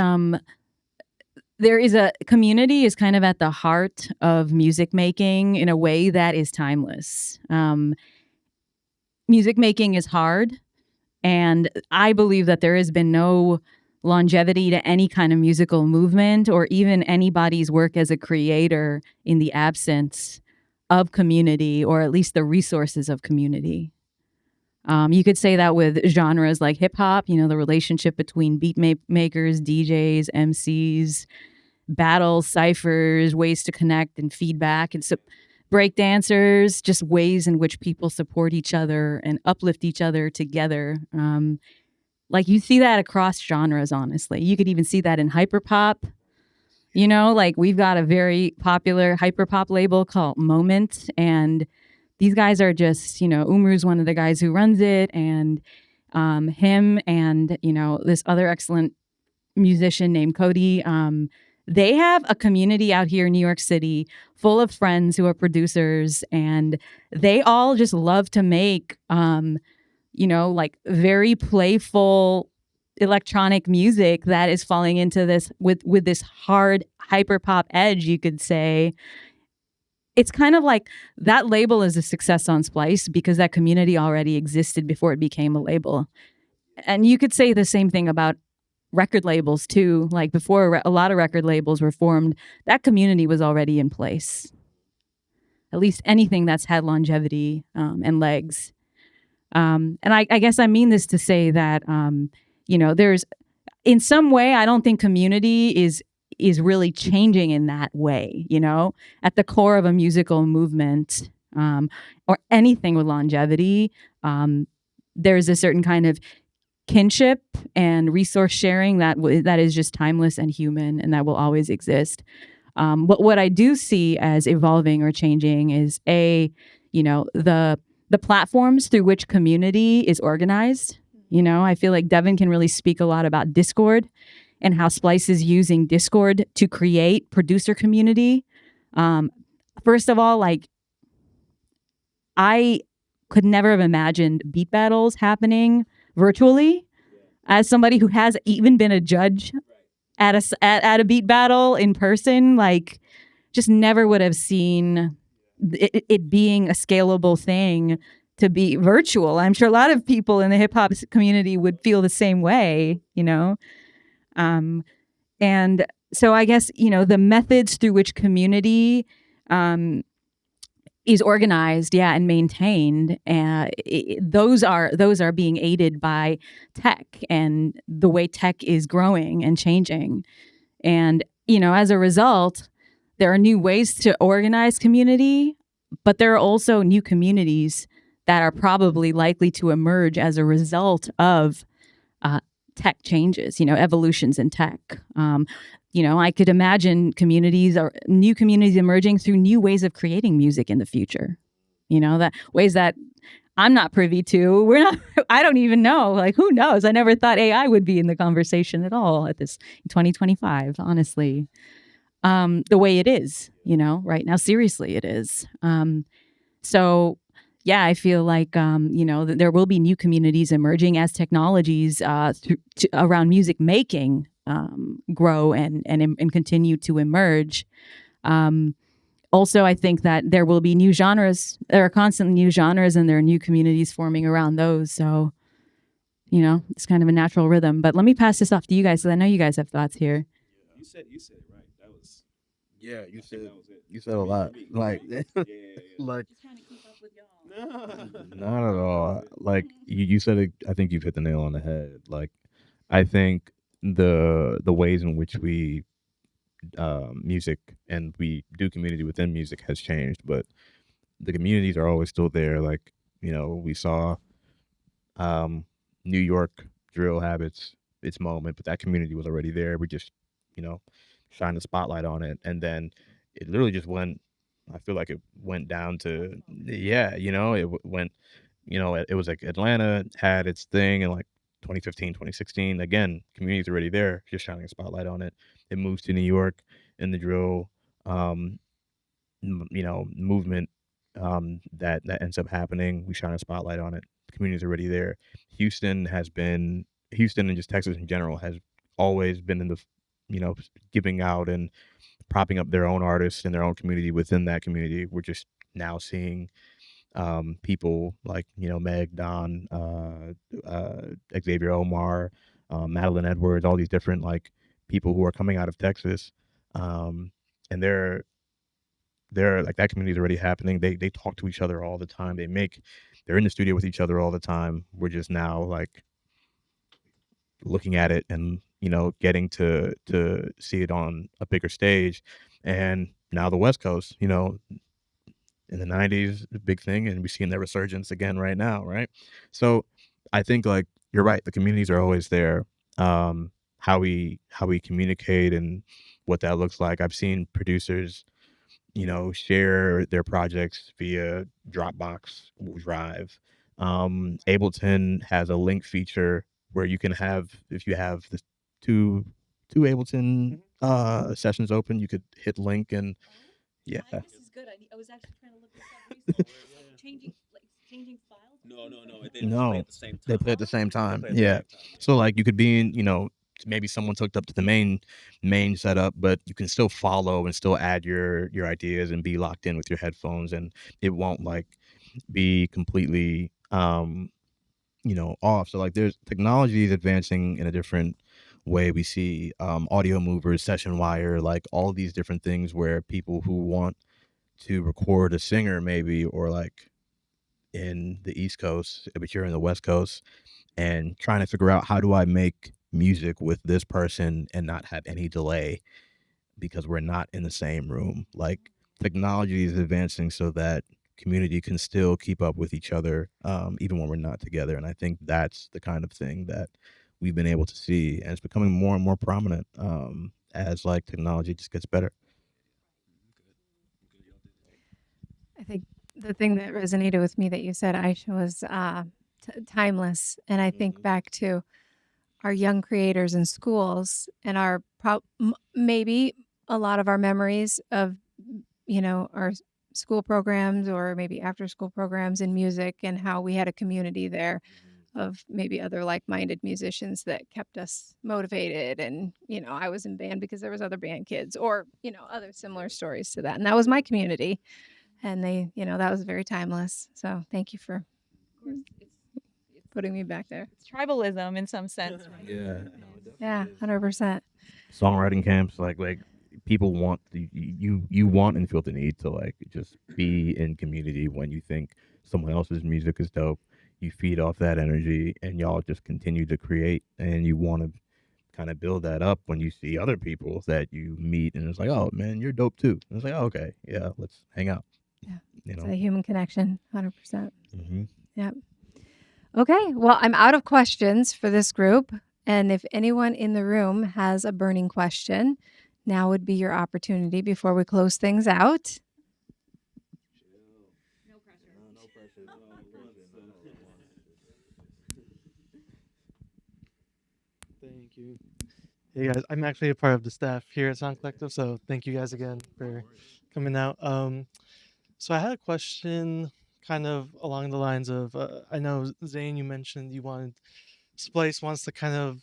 a community is kind of at the heart of music making in a way that is timeless. Music making is hard, and I believe that there has been no longevity to any kind of musical movement or even anybody's work as a creator in the absence of community, or at least the resources of community. You could say that with genres like hip hop, the relationship between beat makers, DJs, MCs, battles, ciphers, ways to connect and feedback, and so break dancers, just ways in which people support each other and uplift each other together. Like you see that across genres, honestly. You could even see that in hyperpop. Like we've got a very popular hyperpop label called Moment, and these guys are just, Umru's one of the guys who runs it, and him and, this other excellent musician named Cody. They have a community out here in New York City full of friends who are producers, and they all just love to make, like very playful electronic music that is falling into this with this hard hyper pop edge, you could say. It's kind of like that label is a success on Splice because that community already existed before it became a label. And you could say the same thing about record labels too. Like before a lot of record labels were formed, that community was already in place. At least anything that's had longevity and legs. And I guess I mean this to say that, there's in some way, I don't think community is really changing in that way, at the core of a musical movement or anything with longevity. There's a certain kind of kinship and resource sharing that is just timeless and human, and that will always exist. But what I do see as evolving or changing is the platforms through which community is organized. I feel like Devon can really speak a lot about Discord and how Splice is using Discord to create producer community. First of all, like I could never have imagined beat battles happening virtually. as somebody who has even been a judge at a beat battle in person, like just never would have seen it being a scalable thing to be virtual. I'm sure a lot of people in the hip hop community would feel the same way, and so I guess, the methods through which community is organized, and maintained, those are being aided by tech and the way tech is growing and changing. And, as a result, there are new ways to organize community, but there are also new communities that are probably likely to emerge as a result of tech changes, evolutions in tech. I could imagine new communities emerging through new ways of creating music in the future. That ways that I'm not privy to. I don't even know. Like, who knows? I never thought AI would be in the conversation at all at this 2025, honestly. The way it is, right now, seriously, it is. So I feel like, that there will be new communities emerging as technologies around music making grow and continue to emerge. Also, I think that there will be new genres. There are constantly new genres, and there are new communities forming around those. So, it's kind of a natural rhythm. But let me pass this off to you guys, because I know you guys have thoughts here. You said it right. That was You said a lot. Like, like Just trying to keep up with y'all. not at all. Like you said it. I think you've hit the nail on the head. Like, I think the ways in which we music and we do community within music has changed, but the communities are always still there. Like, we saw New York drill habits its moment, but that community was already there. We just, shine the spotlight on it, and then it literally just went. I feel like it went down to went. It was like Atlanta had its thing in like 2015, 2016. Again, community's already there, just shining a spotlight on it. It moves to New York, and the drill, movement that ends up happening. We shine a spotlight on it. The community's already there. Houston and just Texas in general has always been in the, giving out and propping up their own artists and their own community within that community. We're just now seeing people like, Meg, Don, Xavier Omar, Madeline Edwards, all these different like people who are coming out of Texas, and they're like, that community is already happening. They talk to each other all the time. They're in the studio with each other all the time. We're just now like looking at it and getting to see it on a bigger stage. And now the West Coast, in the 90s, the big thing, and we're seeing that resurgence again right now, right? So I think, like, you're right, the communities are always there. How we communicate and what that looks like. I've seen producers, share their projects via Dropbox, Drive. Ableton has a link feature where you can have, if you have the two Ableton sessions open, you could hit link and yeah. This is good. I was actually trying to look this up recently. Changing files. No. No, Play at the same time. they play at the same time. Play at the Yeah. same time. So like you could be in, maybe someone's hooked up to the main setup, but you can still follow and still add your ideas and be locked in with your headphones, and it won't like be completely off. So like there's technology is advancing in a different way. We see audio movers, session wire, like all these different things where people who want to record a singer maybe, or like in the East Coast, but you're in the West Coast, and trying to figure out how do I make music with this person and not have any delay because we're not in the same room. Like technology is advancing so that community can still keep up with each other even when we're not together. And I think that's the kind of thing that we've been able to see, and it's becoming more and more prominent as like technology just gets better. I think the thing that resonated with me that you said, Aisha, was timeless. And I think back to our young creators in schools and our maybe a lot of our memories of, our school programs or maybe after school programs in music, and how we had a community there of maybe other like-minded musicians that kept us motivated. And, I was in band because there was other band kids or, other similar stories to that. And that was my community. And that was very timeless. So thank you for putting me back there. It's tribalism in some sense. Right? Yeah. Yeah, 100%. Songwriting camps, like people want you want and feel the need to like just be in community when you think someone else's music is dope. You feed off that energy and y'all just continue to create, and you want to kind of build that up when you see other people that you meet and it's like, oh man, you're dope too. And it's like, oh, okay, yeah, let's hang out. Yeah, You it's know. a human connection, 100%. Mm-hmm. Yep. Okay, well, I'm out of questions for this group. And if anyone in the room has a burning question, now would be your opportunity before we close things out. No pressure. Thank you. Hey guys, I'm actually a part of the staff here at Sound Collective, so thank you guys again for coming out. So I had a question kind of along the lines of I know Zane, you mentioned you wanted Splice wants to kind of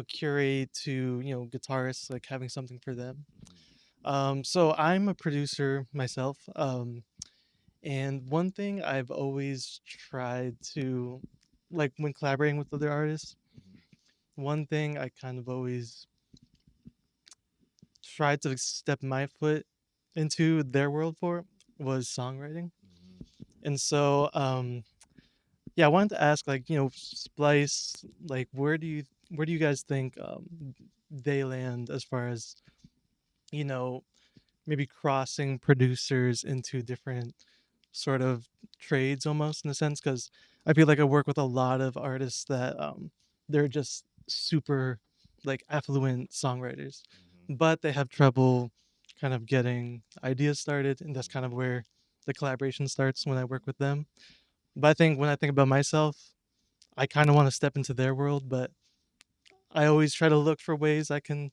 curate to guitarists, like having something for them. So I'm a producer myself, and one thing I've always tried to, like when collaborating with other artists, one thing I kind of always tried to step my foot into their world for was songwriting. And so yeah, I wanted to ask, like, Splice, like where do you guys think they land as far as, you know, maybe crossing producers into different sort of trades almost in a sense? Because I feel like I work with a lot of artists that they're just super like affluent songwriters, but they have trouble kind of getting ideas started, and that's kind of where the collaboration starts when I work with them. But I think when I think about myself, I kind of want to step into their world, but I always try to look for ways I can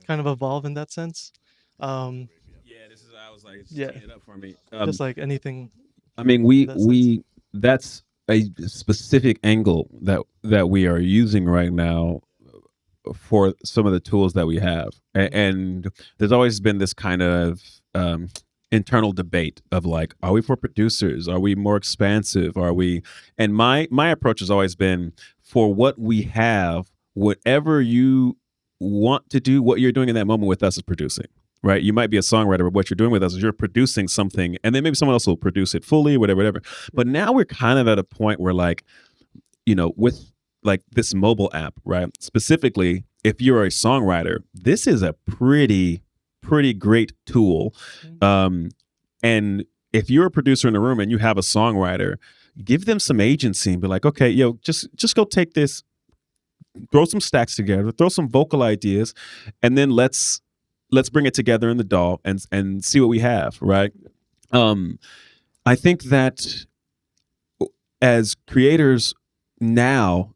kind of evolve in that sense. Um, Yeah, this is I was like, Yeah. teeing it up for me. just like anything I mean, in that sense. that's a specific angle that we are using right now for some of the tools that we have. And there's always been this kind of internal debate of like, are we for producers? Are we more expansive? Are we? And my approach has always been for what we have, whatever you want to do, what you're doing in that moment with us is producing. Right, you might be a songwriter, but what you're doing with us is you're producing something, and then maybe someone else will produce it fully, whatever. But now we're kind of at a point where, like, with like this mobile app, right? Specifically, if you're a songwriter, this is a pretty great tool. And if you're a producer in the room and you have a songwriter, give them some agency and be like, okay, just go take this, throw some stacks together, throw some vocal ideas, and then let's bring it together in the DAW and see what we have, right? I think that as creators now,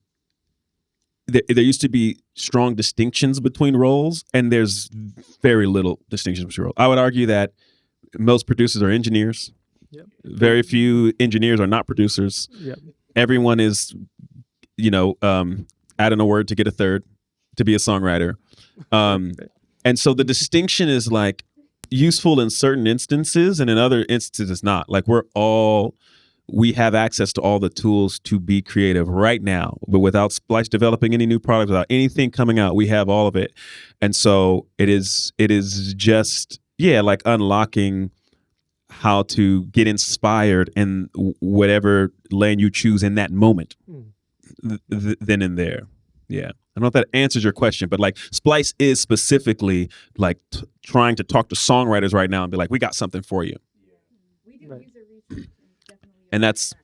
there used to be strong distinctions between roles, and there's very little distinctions between roles. I would argue that most producers are engineers. Yep. Very few engineers are not producers. Yep. Everyone is, adding a word to get a third to be a songwriter. And so the distinction is like useful in certain instances, and in other instances it's not. Like we have access to all the tools to be creative right now, but without Splice developing any new products, without anything coming out, we have all of it. And so it is just, like unlocking how to get inspired in whatever lane you choose in that moment, then and there. Yeah. I don't know if that answers your question, but like Splice is specifically like trying to talk to songwriters right now and be like, we got something for you. We do Right. user research and definitely. And that's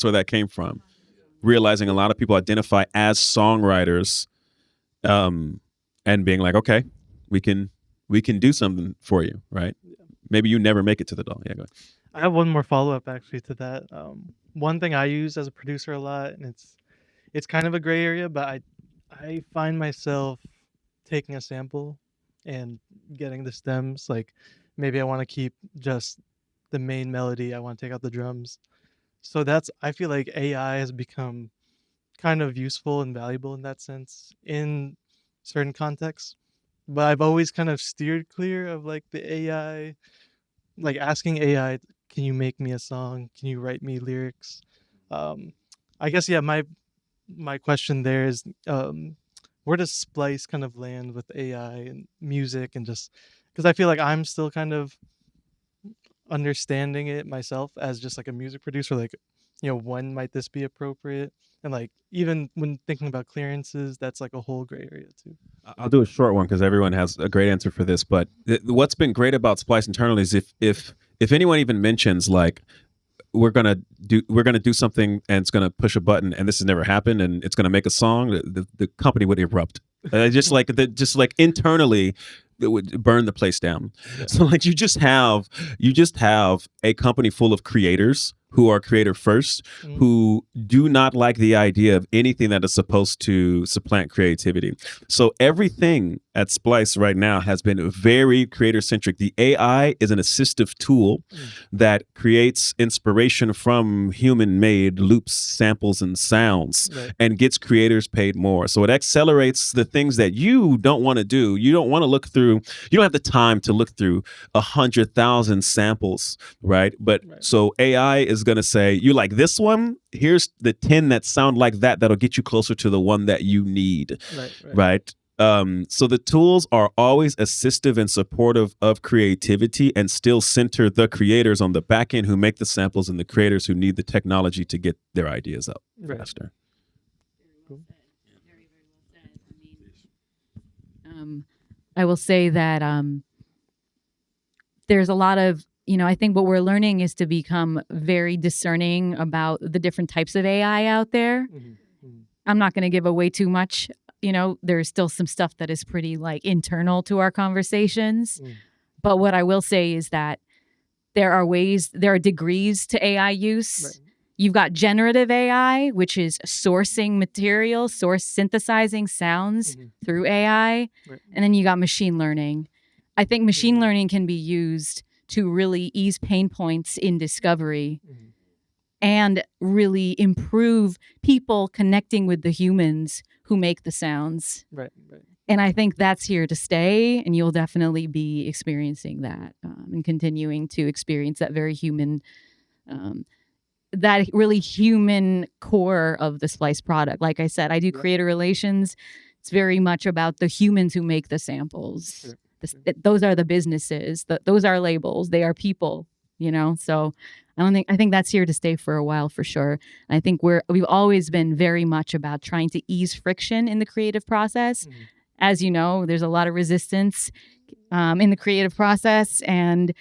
where that came from. Realizing a lot of people identify as songwriters, and being like, okay, we can do something for you, right? Maybe you never make it to the DAW. Yeah, go ahead. I have one more follow up actually to that. One thing I use as a producer a lot, and it's kind of a gray area, but I find myself taking a sample and getting the stems. Like maybe I want to keep just the main melody. I want to take out the drums. So I feel like AI has become kind of useful and valuable in that sense in certain contexts. But I've always kind of steered clear of like the AI, like asking AI, can you make me a song? Can you write me lyrics? Um, I guess yeah, my question there is, where does Splice kind of land with AI and music, and just because I feel like I'm still kind of understanding it myself as just like a music producer, like, when might this be appropriate? And like even when thinking about clearances, that's like a whole gray area too. I'll do a short one because everyone has a great answer for this. But what's been great about Splice internally is if anyone even mentions like we're gonna do something and it's gonna push a button and this has never happened and it's gonna make a song, the company would erupt. Just like internally, it would burn the place down. Yeah. So like you just have a company full of creators who are creator first, Mhm. who do not like the idea of anything that is supposed to supplant creativity. So everything at Splice right now has been very creator centric. The AI is an assistive tool that creates inspiration from human made loops, samples, and sounds, Right. and gets creators paid more. So it accelerates the things that you don't want to do. You don't want to look through, you don't have the time to look through 100,000 samples, right? But Right. so AI is going to say, you like this one? Here's the 10 that sound like that, that'll get you closer to the one that you need, right? So the tools are always assistive and supportive of creativity and still center the creators on the back end who make the samples and the creators who need the technology to get their ideas up Right. faster. I will say that there's a lot of, I think what we're learning is to become very discerning about the different types of AI out there. Mhm. Mhm. I'm not going to give away too much. There's still some stuff that is pretty like internal to our conversations. Mm. But what I will say is that there are degrees to AI use. Right. You've got generative AI, which is sourcing material, synthesizing sounds Mhm. through AI. Right. And then you got machine learning. I think machine learning can be used to really ease pain points in discovery Mhm. and really improve people connecting with the humans who make the sounds. Right. Right. And I think that's here to stay, and you'll definitely be experiencing that and continuing to experience that very human, that really human core of the Splice product. Like I said, I do creator relations. It's very much about the humans who make the samples. Sure. Those are the businesses. Those are labels. They are people. So I think that's here to stay for a while for sure. And I think we've always been very much about trying to ease friction in the creative process. Mhm. As you know, there's a lot of resistance in the creative process, and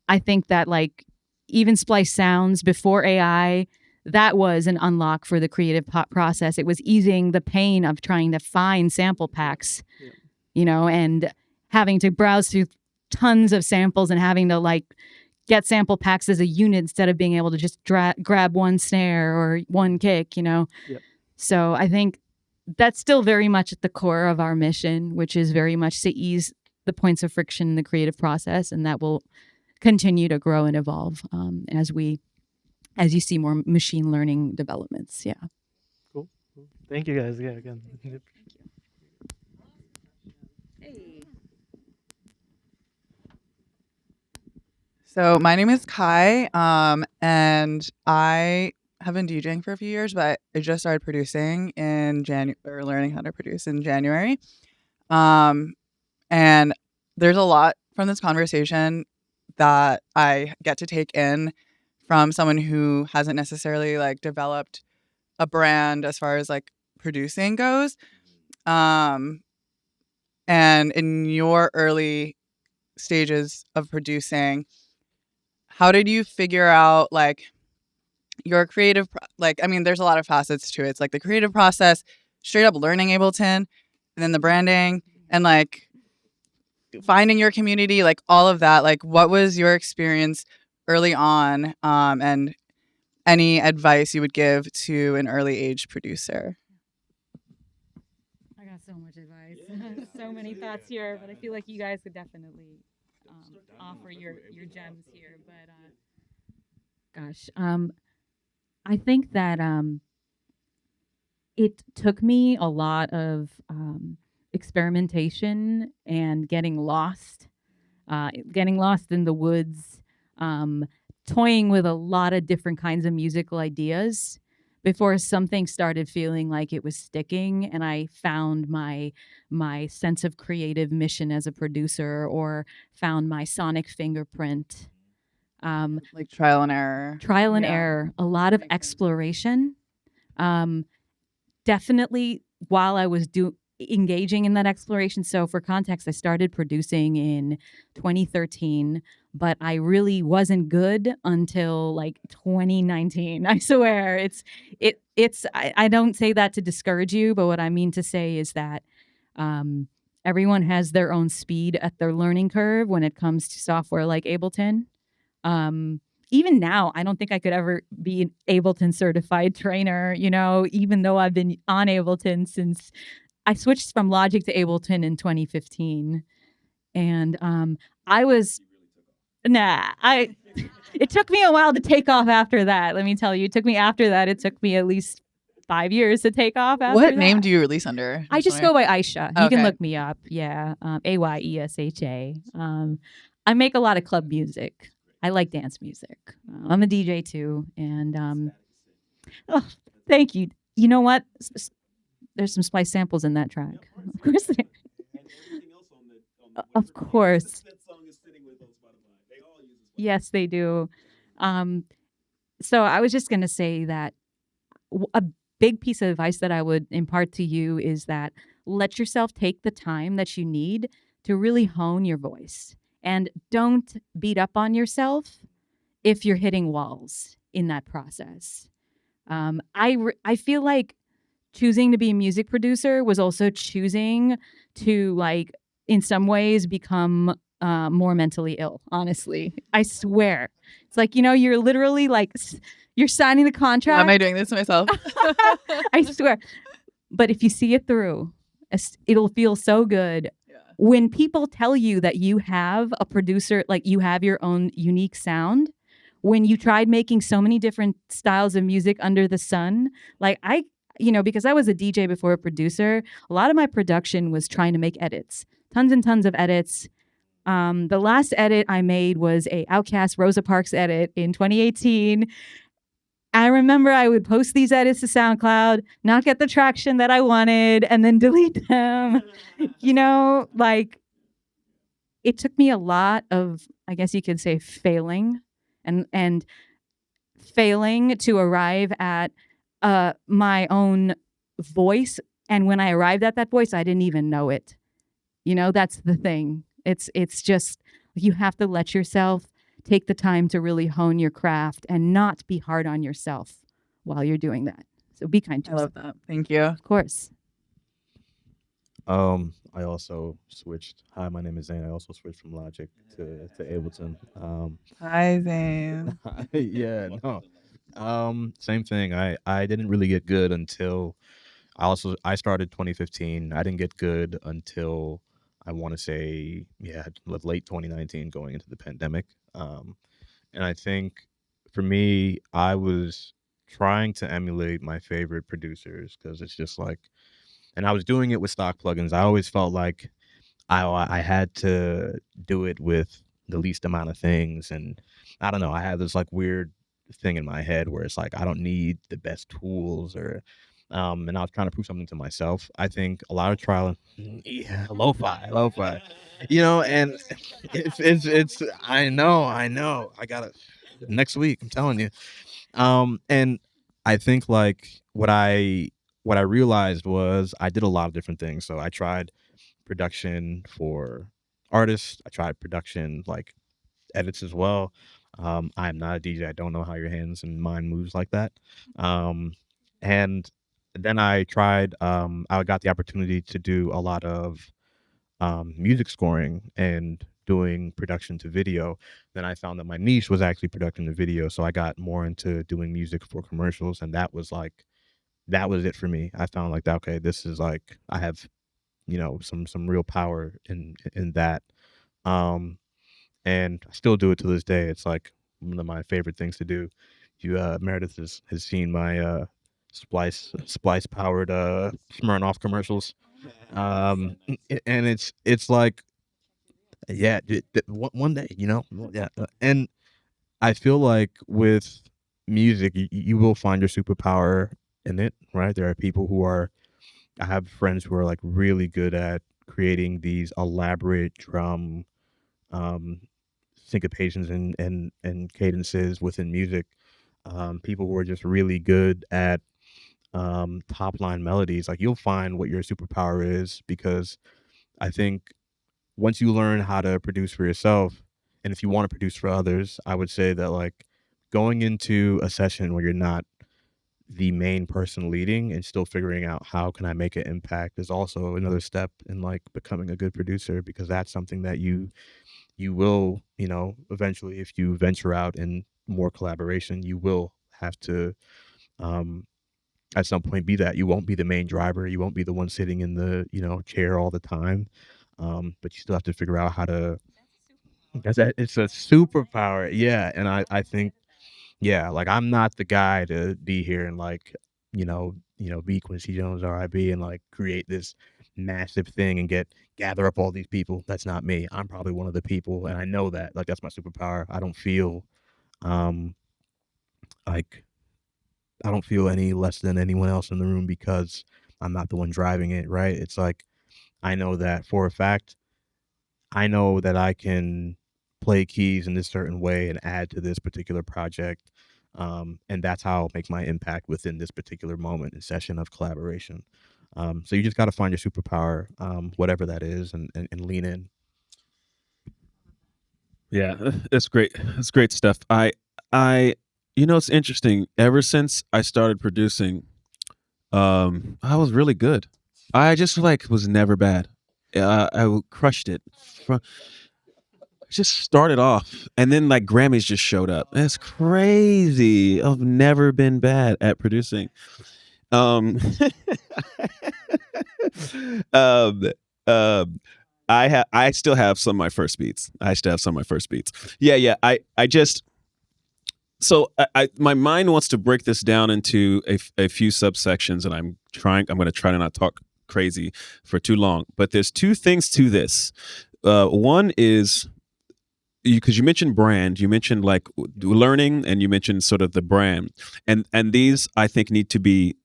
I think that like even Splice Sounds before AI, that was an unlock for the creative process. It was easing the pain of trying to find sample packs, and having to browse through tons of samples and having to like get sample packs as a unit instead of being able to just grab one snare or one kick, Yep. So I think that's still very much at the core of our mission, which is very much to ease the points of friction in the creative process, and that will continue to grow and evolve as you see more machine learning developments. Yeah. Cool. Thank you guys. Yeah. Again. Yep. So my name is Kai, and I have been DJing for a few years, but I just started producing in January, or learning how to produce in January. And there's a lot from this conversation that I get to take in from someone who hasn't necessarily like developed a brand as far as like producing goes. And in your early stages of producing, how did you figure out like your creative there's a lot of facets to it. It's like the creative process, straight up learning Ableton, and then the branding and like finding your community, like all of that. Like what was your experience early on, and any advice you would give to an early age producer? I got so much advice, so many thoughts here, but I feel like you guys could definitely offer your gems here. But gosh, I think that it took me a lot of experimentation and getting lost in the woods, toying with a lot of different kinds of musical ideas before something started feeling like it was sticking, and I found my sense of creative mission as a producer, or found my sonic fingerprint. Like trial and error. Trial and Yeah. error, a lot of Makes sense. exploration. Definitely while I was engaging in that exploration. So for context, I started producing in 2013, but I really wasn't good until like 2019. I swear. I don't say that to discourage you, but what I mean to say is that everyone has their own speed at their learning curve when it comes to software like Ableton. Even now, I don't think I could ever be an Ableton certified trainer, even though I've been on Ableton since I switched from Logic to Ableton in 2015. And it took me a while to take off after that. Let me tell you, it took me at least 5 years to take off after What that. name do you release under? I just go by Ayesha. You can Okay. look me up. Yeah. Ayesha. I make a lot of club music. I like dance music. I'm a DJ too. And oh, thank you. You know what? There's some Splice samples in that track. Of course. Of course. Yes, they do. So I was just going to say that a big piece of advice that I would impart to you is that let yourself take the time that you need to really hone your voice, and don't beat up on yourself if you're hitting walls in that process. I feel like choosing to be a music producer was also choosing to, like, in some ways become more mentally ill. Honestly, I swear, it's like, you're literally like you're signing the contract. Why am I doing this to myself? I swear. But if you see it through, it'll feel so good. Yeah. When people tell you that you have a producer, like you have your own unique sound, when you tried making so many different styles of music under the sun, like because I was a DJ before a producer, a lot of my production was trying to make edits, tons and tons of edits. The last edit I made was a Outkast Rosa Parks edit in 2018. I remember I would post these edits to SoundCloud, not get the traction that I wanted, and then delete them. Like, it took me a lot of, I guess you could say, failing and failing to arrive at my own voice. And when I arrived at that voice, I didn't even know it. That's the thing. It's just, you have to let yourself take the time to really hone your craft and not be hard on yourself while you're doing that. So be kind to yourself. I love that. Thank you. Of course. I also switched. Hi, my name is Zane. I also switched from Logic to Ableton. Hi, Zane. Yeah, no. Same thing. I didn't really get good until I started 2015. I didn't get good until I want to say, late 2019, going into the pandemic. And I think for me, I was trying to emulate my favorite producers, because it's just like, and I was doing it with stock plugins. I always felt like I had to do it with the least amount of things. And I don't know, I had this like weird thing in my head where it's like, I don't need the best tools, or and I was trying to prove something to myself. I think a lot of trial and lo-fi, and it's I know, I gotta next week, I'm telling you. And I think like what I realized was I did a lot of different things. So I tried production for artists. I tried production like edits as well. I'm not a DJ. I don't know how your hands and mind moves like that. And then I tried, I got the opportunity to do a lot of music scoring and doing production to video. Then I found that my niche was actually production to video. So I got more into doing music for commercials. And that was it for me. I found like, okay, this is like, I have, some real power in that. And I still do it to this day. It's like one of my favorite things to do. Meredith has seen my Splice powered Smirnoff commercials. And it's like, yeah, one day, yeah. And I feel like with music, you will find your superpower in it, right? There are people I have friends who are like really good at creating these elaborate drum um, syncopations and cadences within music. People who are just really good at top line melodies. Like you'll find what your superpower is, because I think once you learn how to produce for yourself, and if you want to produce for others, I would say that like going into a session where you're not the main person leading and still figuring out how can I make an impact is also another step in like becoming a good producer, because that's something that you will, eventually, if you venture out in more collaboration, you will have to um at some point be that. You won't be the main driver, you won't be the one sitting in the, chair all the time. But you still have to figure out how to. It's a superpower, yeah. And I think, yeah, like I'm not the guy to be here and like, be Quincy Jones RIB and like create this massive thing and gather up all these people. That's not me. I'm probably one of the people, and I know that. Like that's my superpower. Um like I don't feel any less than anyone else in the room because I'm not the one driving it, right? It's like I know that for a fact. I know that I can play keys in this certain way and add to this particular project. And that's how I'll make my impact within this particular moment and session of collaboration. So you just got to find your superpower, whatever that is, and lean in. Yeah, that's great. That's great stuff. It's interesting. Ever since I started producing, I was really good. I just like was never bad. I crushed it. Just started off, and then like Grammys just showed up. That's crazy. I've never been bad at producing. Um, um, um, I still have some of my first beats. Yeah, yeah. I just so my mind wants to break this down into a few subsections, and I'm going to try to not talk crazy for too long. But there's two things to this. One is because you mentioned brand, you mentioned like learning, and you mentioned sort of the brand, and these I think need to be.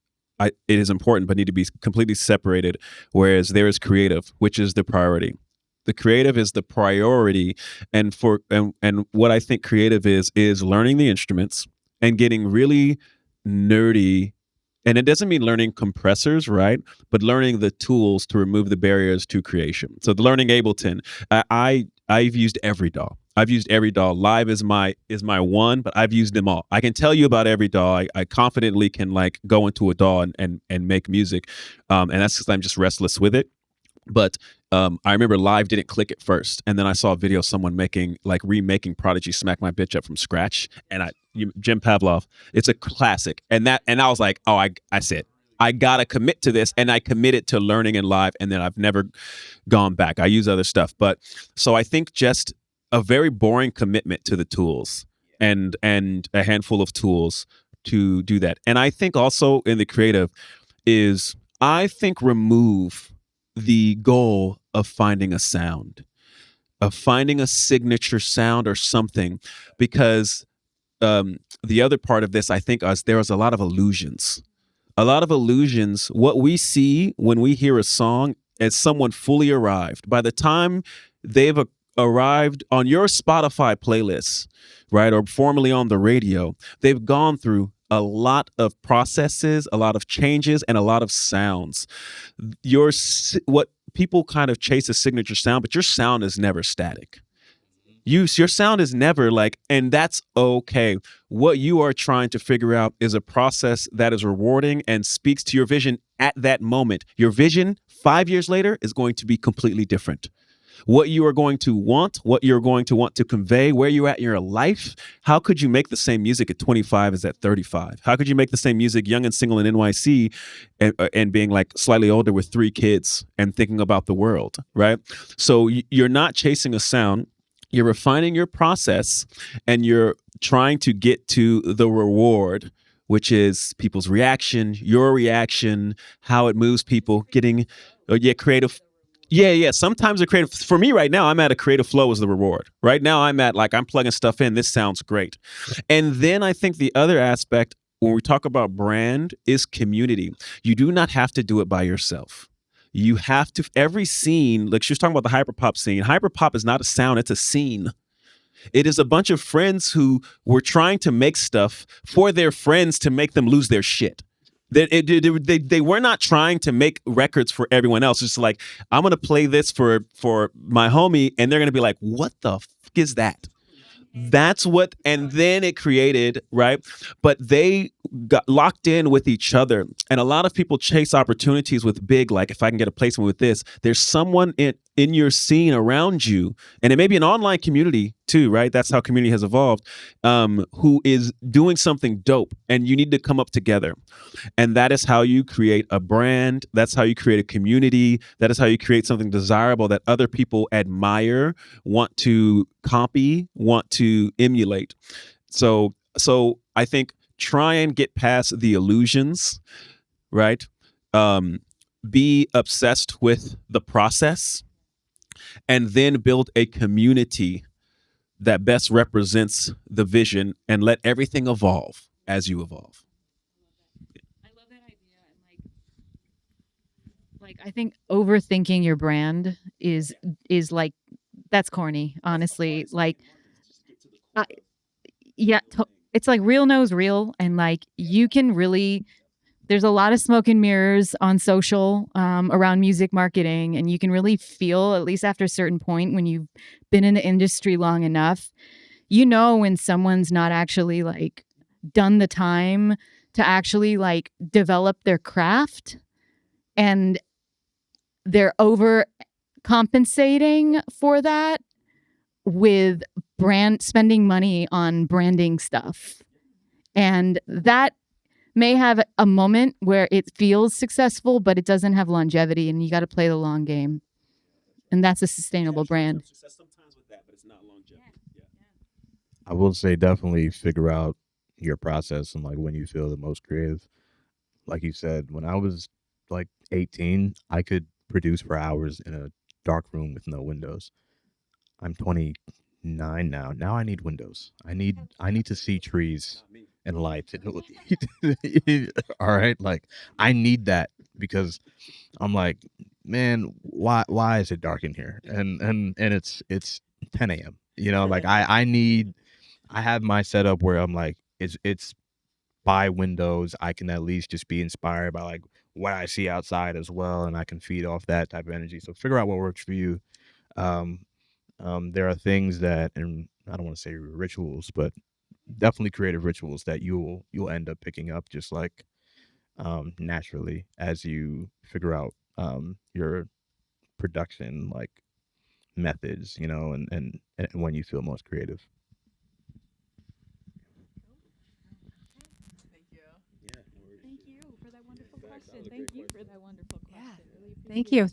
It is important, but need to be completely separated. Whereas there is creative, which is the priority. The creative is the priority, and what I think creative is learning the instruments and getting really nerdy. And it doesn't mean learning compressors, right? But learning the tools to remove the barriers to creation. So the learning Ableton, I've used every DAW. Live is my one, but I've used them all. I can tell you about every DAW. I confidently can like go into a DAW and make music, and that's because I'm just restless with it. But I remember Live didn't click at first, and then I saw a video of someone remaking Prodigy Smack My Bitch Up from scratch, and Jim Pavlov, it's a classic, and I was like, oh, I said I gotta commit to this, and I committed to learning in Live, and then I've never gone back. I use other stuff, but so I think just a very boring commitment to the tools and a handful of tools to do that. And I think also in the creative is remove the goal of finding a sound, of finding a signature sound or something, because the other part of this, I think, is there is a lot of illusions. What we see when we hear a song as someone fully arrived. By the time they've arrived on your Spotify playlist, right, or formerly on the radio, they've gone through a lot of processes, a lot of changes, and a lot of sounds. What people kind of chase a signature sound, but your sound is never static. Your sound is never like, and that's okay. What you are trying to figure out is a process that is rewarding and speaks to your vision at that moment. Your vision 5 years later is going to be completely different. What you're going to want to convey, where you're at in your life. How could you make the same music at 25 as at 35? How could you make the same music young and single in NYC and being like slightly older with 3 kids and thinking about the world, right? So you're not chasing a sound. You're refining your process, and you're trying to get to the reward, which is people's reaction, your reaction, how it moves people, getting creative. Yeah. Sometimes a creative, for me right now, I'm at a creative flow is the reward. Right now I'm at like, I'm plugging stuff in. This sounds great. And then I think the other aspect when we talk about brand is community. You do not have to do it by yourself. You have to, every scene, like she was talking about the hyperpop scene. Hyperpop is not a sound, it's a scene. It is a bunch of friends who were trying to make stuff for their friends to make them lose their shit. They were not trying to make records for everyone else. It's like, I'm going to play this for my homie, and they're going to be like, what the fuck is that? That's what, and then it created, right? But they got locked in with each other. And a lot of people chase opportunities with big, like if I can get a placement with this, there's someone in your scene around you, and it may be an online community too, right? That's how community has evolved, who is doing something dope, and you need to come up together. And that is how you create a brand. That's how you create a community. That is how you create something desirable that other people admire, want to copy, want to emulate. So I think try and get past the illusions, right? Be obsessed with the process, and then build a community that best represents the vision, and let everything evolve as you evolve. I love that idea. And like I think overthinking your brand is like, that's corny, honestly. Like, it's like real knows real, and like you can really. There's a lot of smoke and mirrors on social around music marketing, and you can really feel, at least after a certain point, when you've been in the industry long enough, you know when someone's not actually like done the time to actually like develop their craft, and they're overcompensating for that with spending money on branding stuff. And that may have a moment where it feels successful, but it doesn't have longevity, and you got to play the long game. And that's a sustainable brand. Sometimes with that, but it's not longevity. Yeah. I will say definitely figure out your process and like when you feel the most creative. Like you said, when I was like 18, I could produce for hours in a dark room with no windows. I'm 29 now. Now I need windows. I need to see trees and lights. All right, like I need that because I'm like, man, why is it dark in here? And it's 10 a.m. You know, like I have my setup where I'm like, it's by windows. I can at least just be inspired by like what I see outside as well, and I can feed off that type of energy. So figure out what works for you. There are things that, and I don't want to say rituals, but definitely creative rituals that you'll end up picking up just like naturally as you figure out your production like methods, you know, and when you feel most creative. Thank you for that wonderful question. Thank you for that wonderful question. Really Thank you.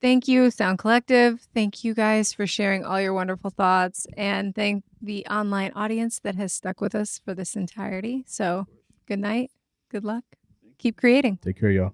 Thank you, Sound Collective. Thank you guys for sharing all your wonderful thoughts, and thank the online audience that has stuck with us for this entirety. So good night. Good luck. Keep creating. Take care, y'all.